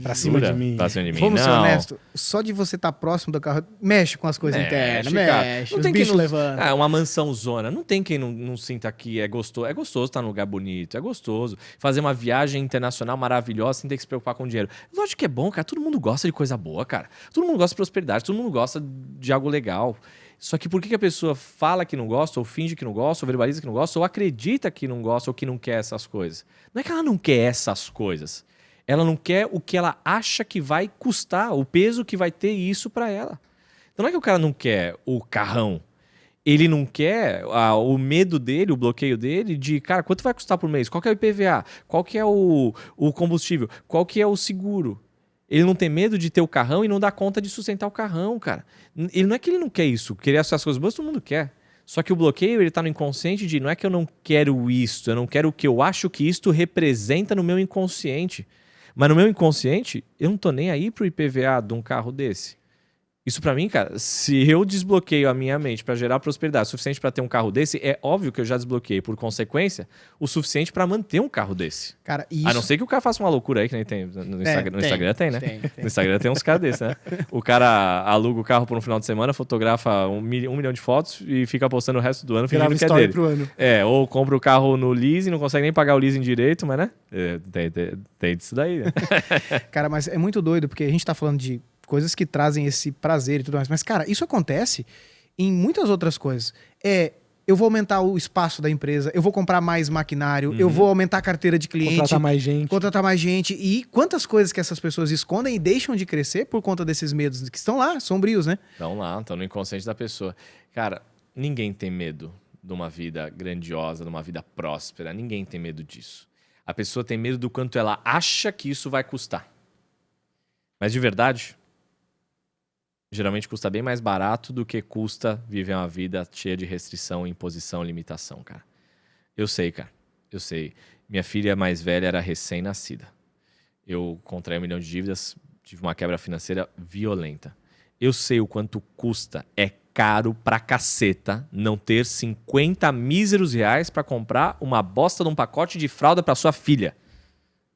Pra cima de mim. Pra cima de mim, Vamos ser não. honestos. Só de você estar próximo do carro, mexe com as coisas internas, cara. mexe, Não os tem quem bichos não... levando. Ah, uma mansão zona. Não tem quem não sinta que é gostoso. É gostoso estar num lugar bonito. É gostoso. Fazer uma viagem internacional maravilhosa sem ter que se preocupar com dinheiro. Lógico que é bom, cara. Todo mundo gosta de coisa boa, cara. Todo mundo gosta de prosperidade. Todo mundo gosta de algo legal. Só que por que a pessoa fala que não gosta, ou finge que não gosta, ou verbaliza que não gosta, ou acredita que não gosta, ou que não quer essas coisas? Não é que ela não quer essas coisas. Ela não quer o que ela acha que vai custar, o peso que vai ter isso pra ela. Então não é que o cara não quer o carrão. Ele não quer o medo dele, o bloqueio dele de, cara, quanto vai custar por mês? Qual que é o IPVA? Qual que é o combustível? Qual que é o seguro? Ele não tem medo de ter o carrão e não dá conta de sustentar o carrão, cara. Ele não é que ele não quer isso. Querer essas coisas boas, todo mundo quer. Só que o bloqueio, ele tá no inconsciente de, não é que eu não quero isto, eu não quero o que eu acho que isto representa no meu inconsciente. Mas no meu inconsciente, eu não tô nem aí pro IPVA de um carro desse. Isso pra mim, cara, se eu desbloqueio a minha mente pra gerar prosperidade suficiente pra ter um carro desse, é óbvio que eu já desbloqueei, por consequência, o suficiente pra manter um carro desse. Cara, isso... A não ser que o cara faça uma loucura aí, que nem tem no Instagram. No Instagram tem, né? Tem. No Instagram tem uns caras desses, né? O cara aluga o carro por um final de semana, fotografa 1 milhão de fotos e fica postando o resto do ano fingindo Grava que é story dele. pro ano. Ou compra o carro no leasing, não consegue nem pagar o leasing direito, mas né? Tem disso daí, né? Cara, mas é muito doido, porque a gente tá falando de coisas que trazem esse prazer e tudo mais. Mas, cara, isso acontece em muitas outras coisas. Eu vou aumentar o espaço da empresa, eu vou comprar mais maquinário, eu vou aumentar a carteira de cliente. Contratar mais gente. E quantas coisas que essas pessoas escondem e deixam de crescer por conta desses medos que estão lá, sombrios, né? Estão lá, estão no inconsciente da pessoa. Cara, ninguém tem medo de uma vida grandiosa, de uma vida próspera. Ninguém tem medo disso. A pessoa tem medo do quanto ela acha que isso vai custar. Mas de verdade, geralmente custa bem mais barato do que custa viver uma vida cheia de restrição, imposição, limitação, cara. Eu sei, cara. Eu sei. Minha filha mais velha era recém-nascida. Eu contraí 1 milhão de dívidas, tive uma quebra financeira violenta. Eu sei o quanto custa. É caro pra caceta não ter 50 míseros reais pra comprar uma bosta de um pacote de fralda pra sua filha.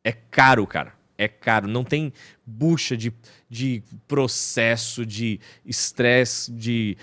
É caro, cara. É caro. Não tem bucha de processo, de estresse, de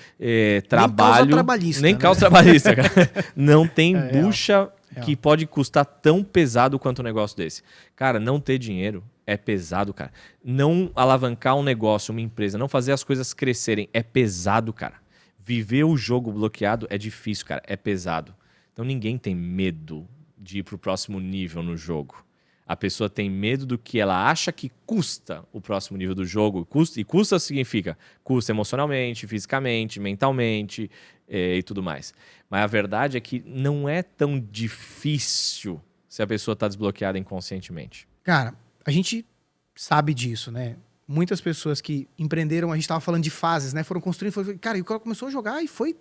trabalho. Nem causa trabalhista. Nem né? causa trabalhista, cara. Não tem É bucha real. que pode custar tão pesado quanto um negócio desse. Cara, não ter dinheiro é pesado, cara. Não alavancar um negócio, uma empresa, não fazer as coisas crescerem é pesado, cara. Viver o jogo bloqueado é difícil, cara. É pesado. Então ninguém tem medo de ir pro próximo nível no jogo. A pessoa tem medo do que ela acha que custa o próximo nível do jogo. E custa significa custa emocionalmente, fisicamente, mentalmente e tudo mais. Mas a verdade é que não é tão difícil se a pessoa está desbloqueada inconscientemente. Cara, a gente sabe disso, né? Muitas pessoas que empreenderam, a gente estava falando de fases, né? Foram construindo, cara, e o cara começou a jogar e foi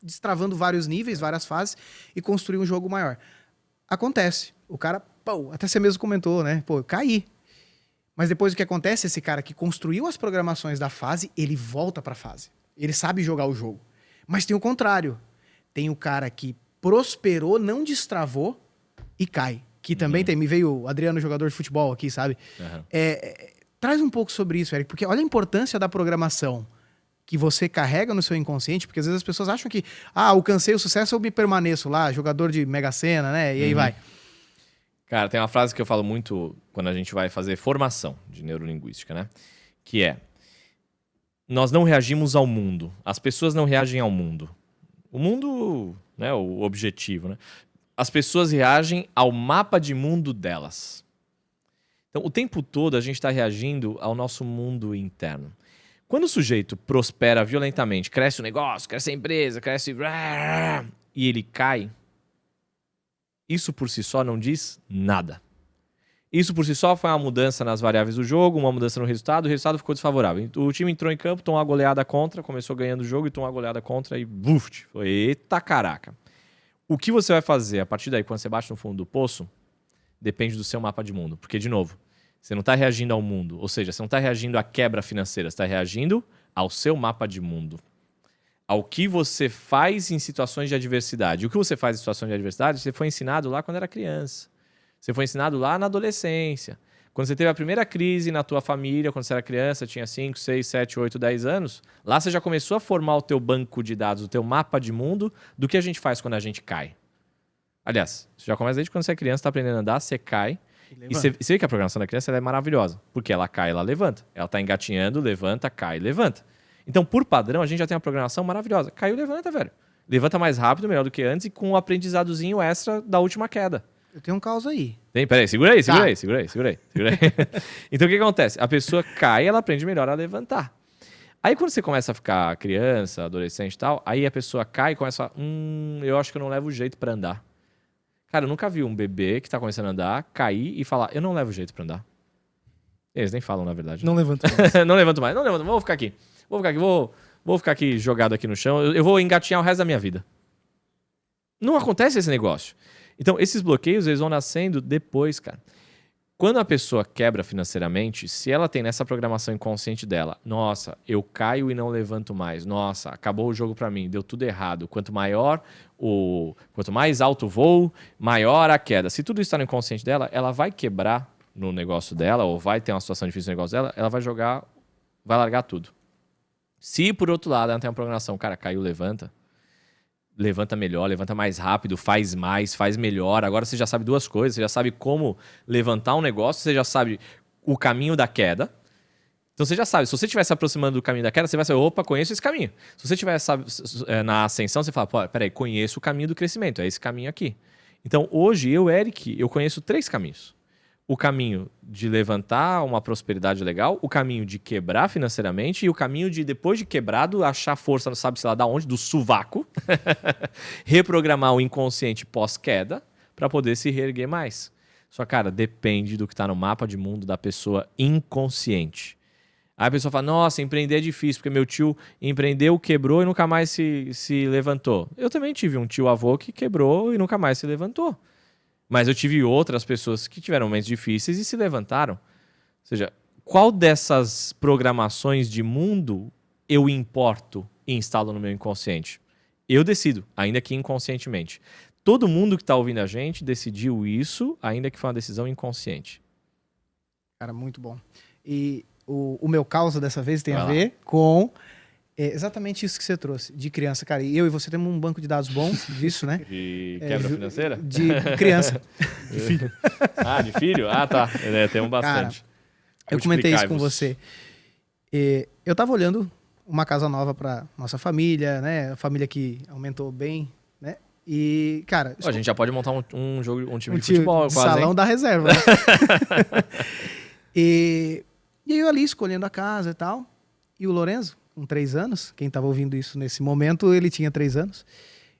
destravando vários níveis, várias fases e construiu um jogo maior. Acontece. O cara, pô, até você mesmo comentou, né? Pô, eu caí. Mas depois o que acontece? Esse cara que construiu as programações da fase, ele volta pra fase. Ele sabe jogar o jogo. Mas tem o contrário. Tem o cara que prosperou, não destravou e cai. Que também tem. Me veio o Adriano, jogador de futebol aqui, sabe? Uhum. Traz um pouco sobre isso, Eric, porque olha a importância da programação que você carrega no seu inconsciente, porque às vezes as pessoas acham que, alcancei o sucesso, eu me permaneço lá, jogador de Mega Sena, né? E aí vai. Cara, tem uma frase que eu falo muito quando a gente vai fazer formação de neurolinguística, né? Que é: nós não reagimos ao mundo. As pessoas não reagem ao mundo. O mundo, né? O objetivo, né? As pessoas reagem ao mapa de mundo delas. Então, o tempo todo a gente está reagindo ao nosso mundo interno. Quando o sujeito prospera violentamente, cresce o negócio, cresce a empresa, cresce... e ele cai, isso por si só não diz nada. Isso por si só foi uma mudança nas variáveis do jogo, uma mudança no resultado, o resultado ficou desfavorável. O time entrou em campo, tomou uma goleada contra, começou ganhando o jogo e tomou uma goleada contra e buf, foi eita caraca. O que você vai fazer a partir daí, quando você bate no fundo do poço, depende do seu mapa de mundo. Porque, de novo, você não está reagindo ao mundo. Ou seja, você não está reagindo à quebra financeira. Você está reagindo ao seu mapa de mundo. Ao que você faz em situações de adversidade. O que você faz em situações de adversidade, você foi ensinado lá quando era criança. Você foi ensinado lá na adolescência. Quando você teve a primeira crise na tua família, quando você era criança, tinha 5, 6, 7, 8, 10 anos, lá você já começou a formar o teu banco de dados, o teu mapa de mundo do que a gente faz quando a gente cai. Aliás, você já começa desde quando você é criança, está aprendendo a andar, você cai. E você vê que a programação da criança ela é maravilhosa. Porque ela cai, ela levanta. Ela está engatinhando, levanta, cai, levanta. Então, por padrão, a gente já tem uma programação maravilhosa. Caiu, levanta, velho. Levanta mais rápido, melhor do que antes e com um aprendizadozinho extra da última queda. Eu tenho um caos aí. Peraí, segura aí. Então, o que acontece? A pessoa cai, ela aprende melhor a levantar. Aí, quando você começa a ficar criança, adolescente e tal, aí a pessoa cai e começa a falar, eu acho que eu não levo jeito pra andar. Cara, eu nunca vi um bebê que tá começando a andar, cair e falar, eu não levo jeito pra andar. Eles nem falam, na verdade. Não levanto mais. Não levanto mais. Vou ficar aqui. Vou ficar aqui jogado aqui no chão. Eu vou engatinhar o resto da minha vida. Não acontece esse negócio. Então, esses bloqueios, eles vão nascendo depois, cara. Quando a pessoa quebra financeiramente, se ela tem nessa programação inconsciente dela, nossa, eu caio e não levanto mais, nossa, acabou o jogo pra mim, deu tudo errado, quanto mais alto o voo, maior a queda. Se tudo isso está no inconsciente dela, ela vai quebrar no negócio dela, ou vai ter uma situação difícil no negócio dela, ela vai largar tudo. Se, por outro lado, ela tem uma programação, cara, caiu, levanta melhor, levanta mais rápido, faz mais, faz melhor. Agora você já sabe duas coisas. Você já sabe como levantar um negócio, você já sabe o caminho da queda. Então você já sabe, se você estiver se aproximando do caminho da queda, você vai saber, opa, conheço esse caminho. Se você estiver na ascensão, você fala, pô, peraí, conheço o caminho do crescimento, é esse caminho aqui. Então hoje, Eric, eu conheço 3 caminhos. o caminho de levantar uma prosperidade legal, o caminho de quebrar financeiramente e o caminho de, depois de quebrado, achar força, não sabe se lá da onde, do sovaco, reprogramar o inconsciente pós-queda para poder se reerguer mais. Só, cara, depende do que está no mapa de mundo da pessoa inconsciente. Aí a pessoa fala, nossa, empreender é difícil, porque meu tio empreendeu, quebrou e nunca mais se levantou. Eu também tive um tio-avô que quebrou e nunca mais se levantou. Mas eu tive outras pessoas que tiveram momentos difíceis e se levantaram. Ou seja, qual dessas programações de mundo eu importo e instalo no meu inconsciente? Eu decido, ainda que inconscientemente. Todo mundo que está ouvindo a gente decidiu isso, ainda que foi uma decisão inconsciente. Cara, muito bom. E o meu causa dessa vez tem Vai a lá. ver com exatamente isso que você trouxe, de criança. Cara, e eu e você temos um banco de dados bom disso, né? De quebra financeira? De criança. De filho. Ah, de filho? Ah, tá. Temos bastante. Eu comentei isso com Multiplicai-vos. você. Eu tava olhando uma casa nova para nossa família, né? A família que aumentou bem, né? E, cara... Pô, a gente já pode montar um jogo, um time de time futebol de quase, salão hein? da reserva. Né? e eu ali escolhendo a casa e tal. E o Lorenzo, com 3 anos, quem tava ouvindo isso nesse momento, ele tinha 3 anos.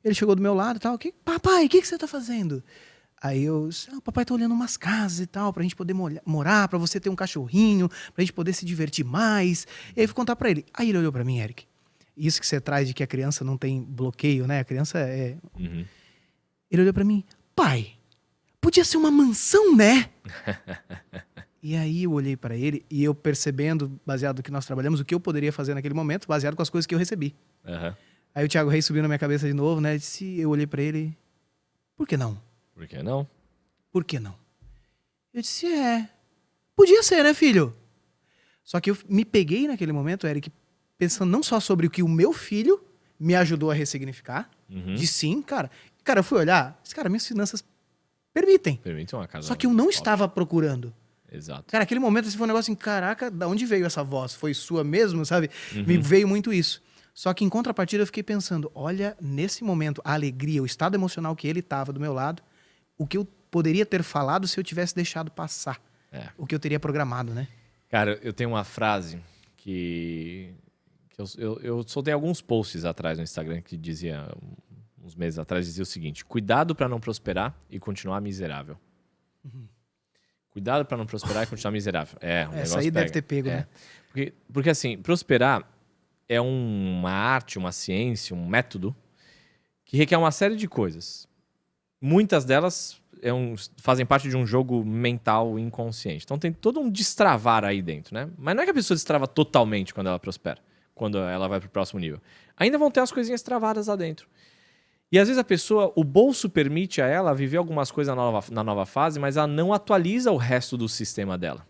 Ele chegou do meu lado e tal. Papai, o que você tá fazendo? Aí eu disse, o papai tá olhando umas casas e tal, pra gente poder morar, pra você ter um cachorrinho, pra gente poder se divertir mais. E aí eu fui contar pra ele. Aí ele olhou pra mim, Eric. Isso que você traz de que a criança não tem bloqueio, né? A criança é... Uhum. Ele olhou pra mim, pai, podia ser uma mansão, né? E aí eu olhei pra ele e eu percebendo, baseado no que nós trabalhamos, o que eu poderia fazer naquele momento, baseado com as coisas que eu recebi. Uhum. Aí o Thiago Reis subiu na minha cabeça de novo, né? Eu olhei pra ele, por que não? Por que não? Por que não? Eu disse, podia ser, né, filho? Só que eu me peguei naquele momento, Eric, pensando não só sobre o que o meu filho me ajudou a ressignificar, Uhum. de sim, cara. Cara, eu fui olhar, cara, minhas finanças permitem. Permite uma casa. Só que eu não top. estava procurando. Exato. Cara, aquele momento assim, foi um negócio assim, caraca, da onde veio essa voz? Foi sua mesmo, sabe? Uhum. Me veio muito isso. Só que em contrapartida eu fiquei pensando, olha, nesse momento, a alegria, o estado emocional que ele estava do meu lado, o que eu poderia ter falado se eu tivesse deixado passar. É. O que eu teria programado, né? Cara, eu tenho uma frase que eu soltei alguns posts atrás no Instagram que dizia, uns meses atrás, dizia o seguinte: cuidado para não prosperar e continuar miserável. Cuidado para não prosperar e continuar miserável. Um Essa negócio aí deve pega. ter pego, né? Porque assim, prosperar é uma arte, uma ciência, um método que requer uma série de coisas. Muitas delas fazem parte de um jogo mental inconsciente. Então tem todo um destravar aí dentro, né? Mas não é que a pessoa destrava totalmente quando ela prospera, quando ela vai para o próximo nível. Ainda vão ter as coisinhas travadas lá dentro. E às vezes a pessoa, o bolso permite a ela viver algumas coisas na nova fase, mas ela não atualiza o resto do sistema dela.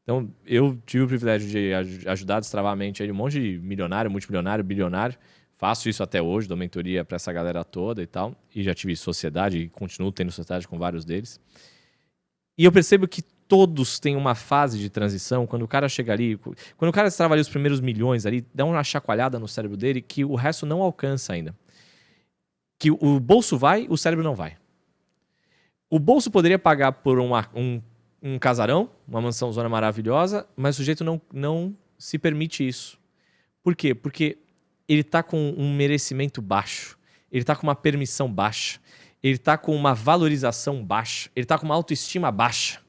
Então, eu tive o privilégio de ajudar a destravar a mente aí de um monte de milionário, multimilionário, bilionário. Faço isso até hoje, dou mentoria para essa galera toda e tal. E já tive sociedade e continuo tendo sociedade com vários deles. E eu percebo que todos têm uma fase de transição. Quando o cara chega ali, quando o cara destrava ali os primeiros milhões ali, dá uma chacoalhada no cérebro dele que o resto não alcança ainda. Que o bolso vai, o cérebro não vai. O bolso poderia pagar por um casarão, uma mansãozona maravilhosa, mas o sujeito não se permite isso. Por quê? Porque ele está com um merecimento baixo, ele está com uma permissão baixa, ele está com uma valorização baixa, ele está com uma autoestima baixa.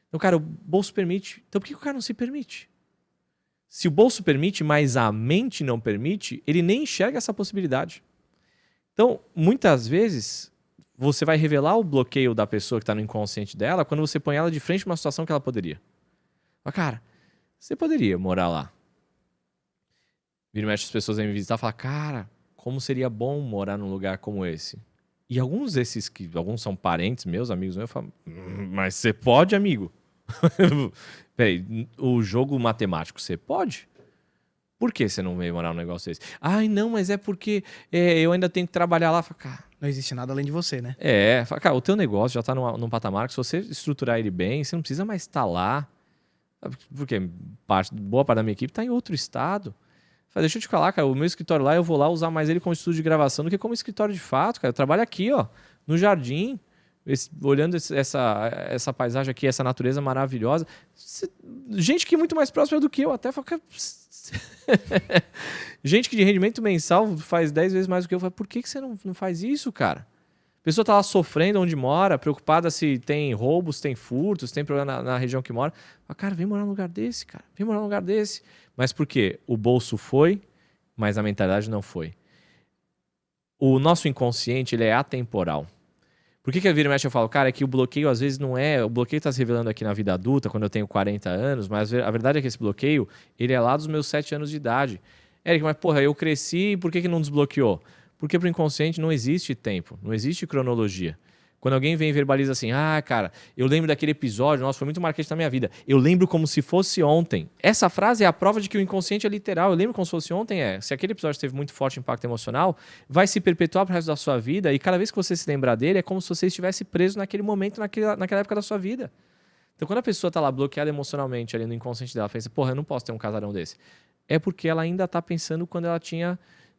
Então, cara, o bolso permite. Então, por que o cara não se permite? Se o bolso permite, mas a mente não permite, ele nem enxerga essa possibilidade. Então, muitas vezes, você vai revelar o bloqueio da pessoa que está no inconsciente dela quando você põe ela de frente a uma situação que ela poderia. Mas, cara, você poderia morar lá. Vira e mexe, as pessoas vêm me visitar e falam, cara, como seria bom morar num lugar como esse? E alguns desses, alguns são parentes meus, amigos meus, eu falo, mas você pode, amigo? Peraí, o jogo matemático, você pode? Por que você não veio morar num negócio desse? Ai, não, mas é porque eu ainda tenho que trabalhar lá. Fala, cara, Não existe nada além de você, né? fala, cara, o teu negócio já está num patamar que se você estruturar ele bem, você não precisa mais estar lá. Porque boa parte da minha equipe está em outro estado. Fala, deixa eu te falar, cara, o meu escritório lá, eu vou lá usar mais ele como estúdio de gravação do que como escritório de fato, cara. Eu trabalho aqui, ó, no jardim, Olhando essa paisagem aqui, essa natureza maravilhosa, gente que é muito mais próxima do que eu, até fala, gente que de rendimento mensal faz 10 vezes mais do que eu, falo, por que você não faz isso, cara? A pessoa tá lá sofrendo onde mora, preocupada se tem roubos, tem furtos, tem problema na região que mora. Fala, cara, vem morar num lugar desse, cara, vem morar num lugar desse. Mas por quê? O bolso foi, mas a mentalidade não foi. O nosso inconsciente, ele é atemporal. Por que a vira e mexe eu falo, cara, é que o bloqueio às vezes não é... O bloqueio está se revelando aqui na vida adulta, quando eu tenho 40 anos, mas a verdade é que esse bloqueio, ele é lá dos meus 7 anos de idade. Eric, mas porra, eu cresci, por que não desbloqueou? Porque pro inconsciente não existe tempo, não existe cronologia. Quando alguém vem e verbaliza assim, cara, eu lembro daquele episódio, nossa, foi muito marcante na minha vida. Eu lembro como se fosse ontem. Essa frase é a prova de que o inconsciente é literal. Eu lembro como se fosse ontem, se aquele episódio teve muito forte impacto emocional, vai se perpetuar pro resto da sua vida e cada vez que você se lembrar dele, é como se você estivesse preso naquele momento, naquela época da sua vida. Então, quando a pessoa tá lá bloqueada emocionalmente ali no inconsciente dela, pensa, porra, eu não posso ter um casarão desse. É porque ela ainda tá pensando quando ela tinha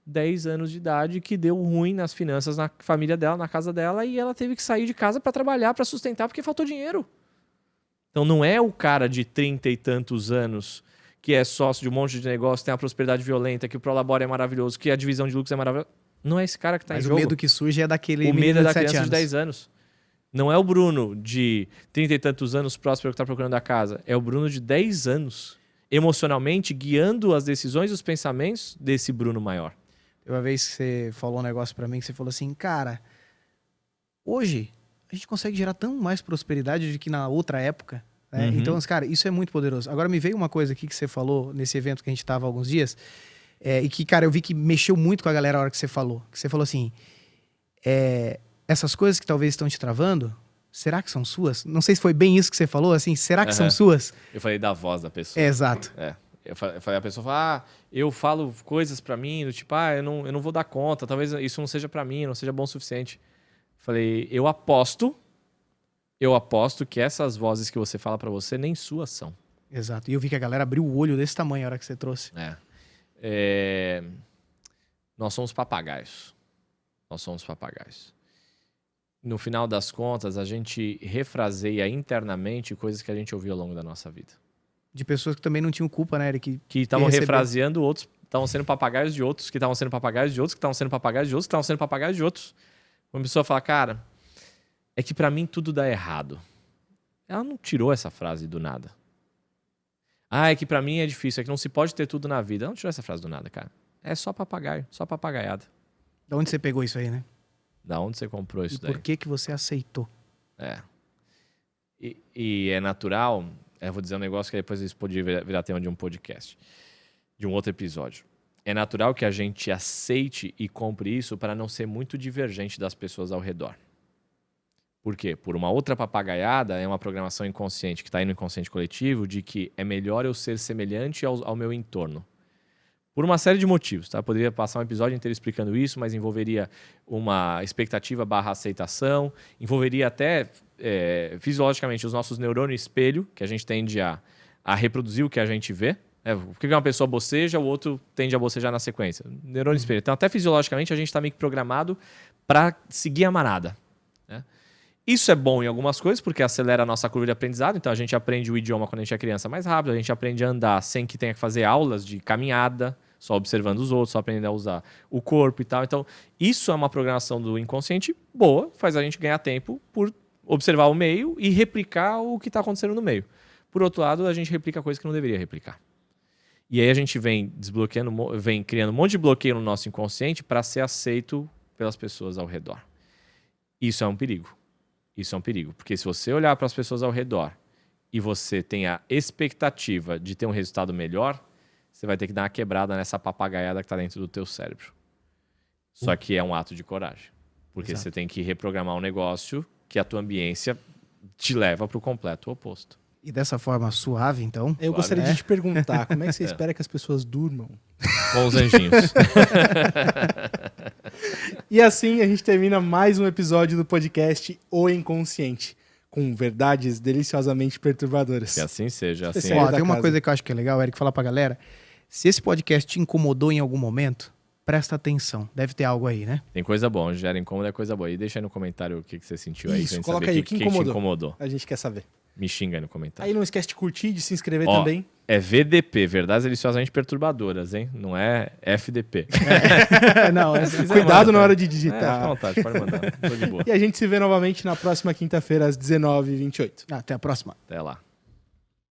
10 anos de idade, que deu ruim nas finanças na família dela, na casa dela, e ela teve que sair de casa para trabalhar, para sustentar, porque faltou dinheiro. Então não é o cara de 30 e tantos anos que é sócio de um monte de negócio, tem a prosperidade violenta, que o Prolabore é maravilhoso, que a divisão de lucros é maravilhosa. Não é esse cara que está em jogo. Mas o medo que surge é daquele o medo é da criança criança de 10 anos. Não é o Bruno de 30 e tantos anos próspero que está procurando a casa. É o Bruno de 10 anos, emocionalmente, guiando as decisões e os pensamentos desse Bruno maior. Uma vez que você falou um negócio pra mim, que você falou assim, cara, hoje a gente consegue gerar tão mais prosperidade do que na outra época. Né? Uhum. Então, cara, isso é muito poderoso. Agora me veio uma coisa aqui que você falou nesse evento que a gente tava há alguns dias, e que, cara, eu vi que mexeu muito com a galera a hora que você falou. Que você falou assim, essas coisas que talvez estão te travando, será que são suas? Não sei se foi bem isso que você falou, assim, será que são suas? Eu falei da voz da pessoa. Exato. Eu falei, a pessoa fala, eu falo coisas pra mim, do tipo, eu não vou dar conta, talvez isso não seja pra mim, não seja bom o suficiente. Falei, eu aposto que essas vozes que você fala pra você nem suas são. Exato. E eu vi que a galera abriu o olho desse tamanho a hora que você trouxe. Nós somos papagaios. Nós somos papagaios. No final das contas, a gente refraseia internamente coisas que a gente ouviu ao longo da nossa vida. De pessoas que também não tinham culpa, né, Eric? Que estavam refraseando outros, estavam sendo papagaios de outros, que estavam sendo papagaios de outros, que estavam sendo papagaios de outros, que estavam sendo papagaios de outros. Uma pessoa fala, cara, é que pra mim tudo dá errado. Ela não tirou essa frase do nada. É que pra mim é difícil, é que não se pode ter tudo na vida. Ela não tirou essa frase do nada, cara. É só papagaio, só papagaiada. Da onde você pegou isso aí, né? Da onde você comprou isso daí? Por que você aceitou? E é natural... Eu vou dizer um negócio que depois isso podia virar tema de um podcast, de um outro episódio. É natural que a gente aceite e compre isso para não ser muito divergente das pessoas ao redor. Por quê? Por uma outra papagaiada, é uma programação inconsciente que está aí no inconsciente coletivo de que é melhor eu ser semelhante ao meu entorno. Por uma série de motivos, tá? Poderia passar um episódio inteiro explicando isso, mas envolveria uma expectativa / aceitação, envolveria até fisiologicamente os nossos neurônios espelho, que a gente tende a reproduzir o que a gente vê. Por que uma pessoa boceja, o outro tende a bocejar na sequência? Neurônio espelho. Então, até fisiologicamente, a gente está meio que programado para seguir a manada. Né? Isso é bom em algumas coisas, porque acelera a nossa curva de aprendizado. Então, a gente aprende o idioma quando a gente é criança mais rápido, a gente aprende a andar sem que tenha que fazer aulas de caminhada, só observando os outros, só aprendendo a usar o corpo e tal. Então, isso é uma programação do inconsciente boa, faz a gente ganhar tempo por observar o meio e replicar o que está acontecendo no meio. Por outro lado, a gente replica coisas que não deveria replicar. E aí a gente vem desbloqueando, vem criando um monte de bloqueio no nosso inconsciente para ser aceito pelas pessoas ao redor. Isso é um perigo. Isso é um perigo. Porque se você olhar para as pessoas ao redor e você tem a expectativa de ter um resultado melhor, você vai ter que dar uma quebrada nessa papagaiada que está dentro do teu cérebro. Só que é um ato de coragem. Porque Você tem que reprogramar um negócio que a tua ambiência te leva para o completo oposto. E dessa forma suave, então? Eu gostaria de te perguntar, como é que você espera que as pessoas durmam? Com os anjinhos. E assim a gente termina mais um episódio do podcast O Inconsciente, com verdades deliciosamente perturbadoras. Que assim seja. Tem uma coisa que eu acho que é legal, Eric, falar pra galera. Se esse podcast te incomodou em algum momento, presta atenção. Deve ter algo aí, né? Tem coisa boa, gera incômodo é coisa boa. E deixa aí no comentário o que você sentiu aí. Isso, pra gente coloca saber aí, o o que que te incomodou? incomodou. A gente quer saber. Me xinga aí no comentário. Aí não esquece de curtir, de se inscrever Ó, também. É VDP, Verdades Deliciosamente Perturbadoras, hein? Não é FDP. Não, Cuidado na hora de Fica à digitar. vontade, pode mandar. Tô de boa. E a gente se vê novamente na próxima quinta-feira, às 19h28. Até a próxima. Até lá.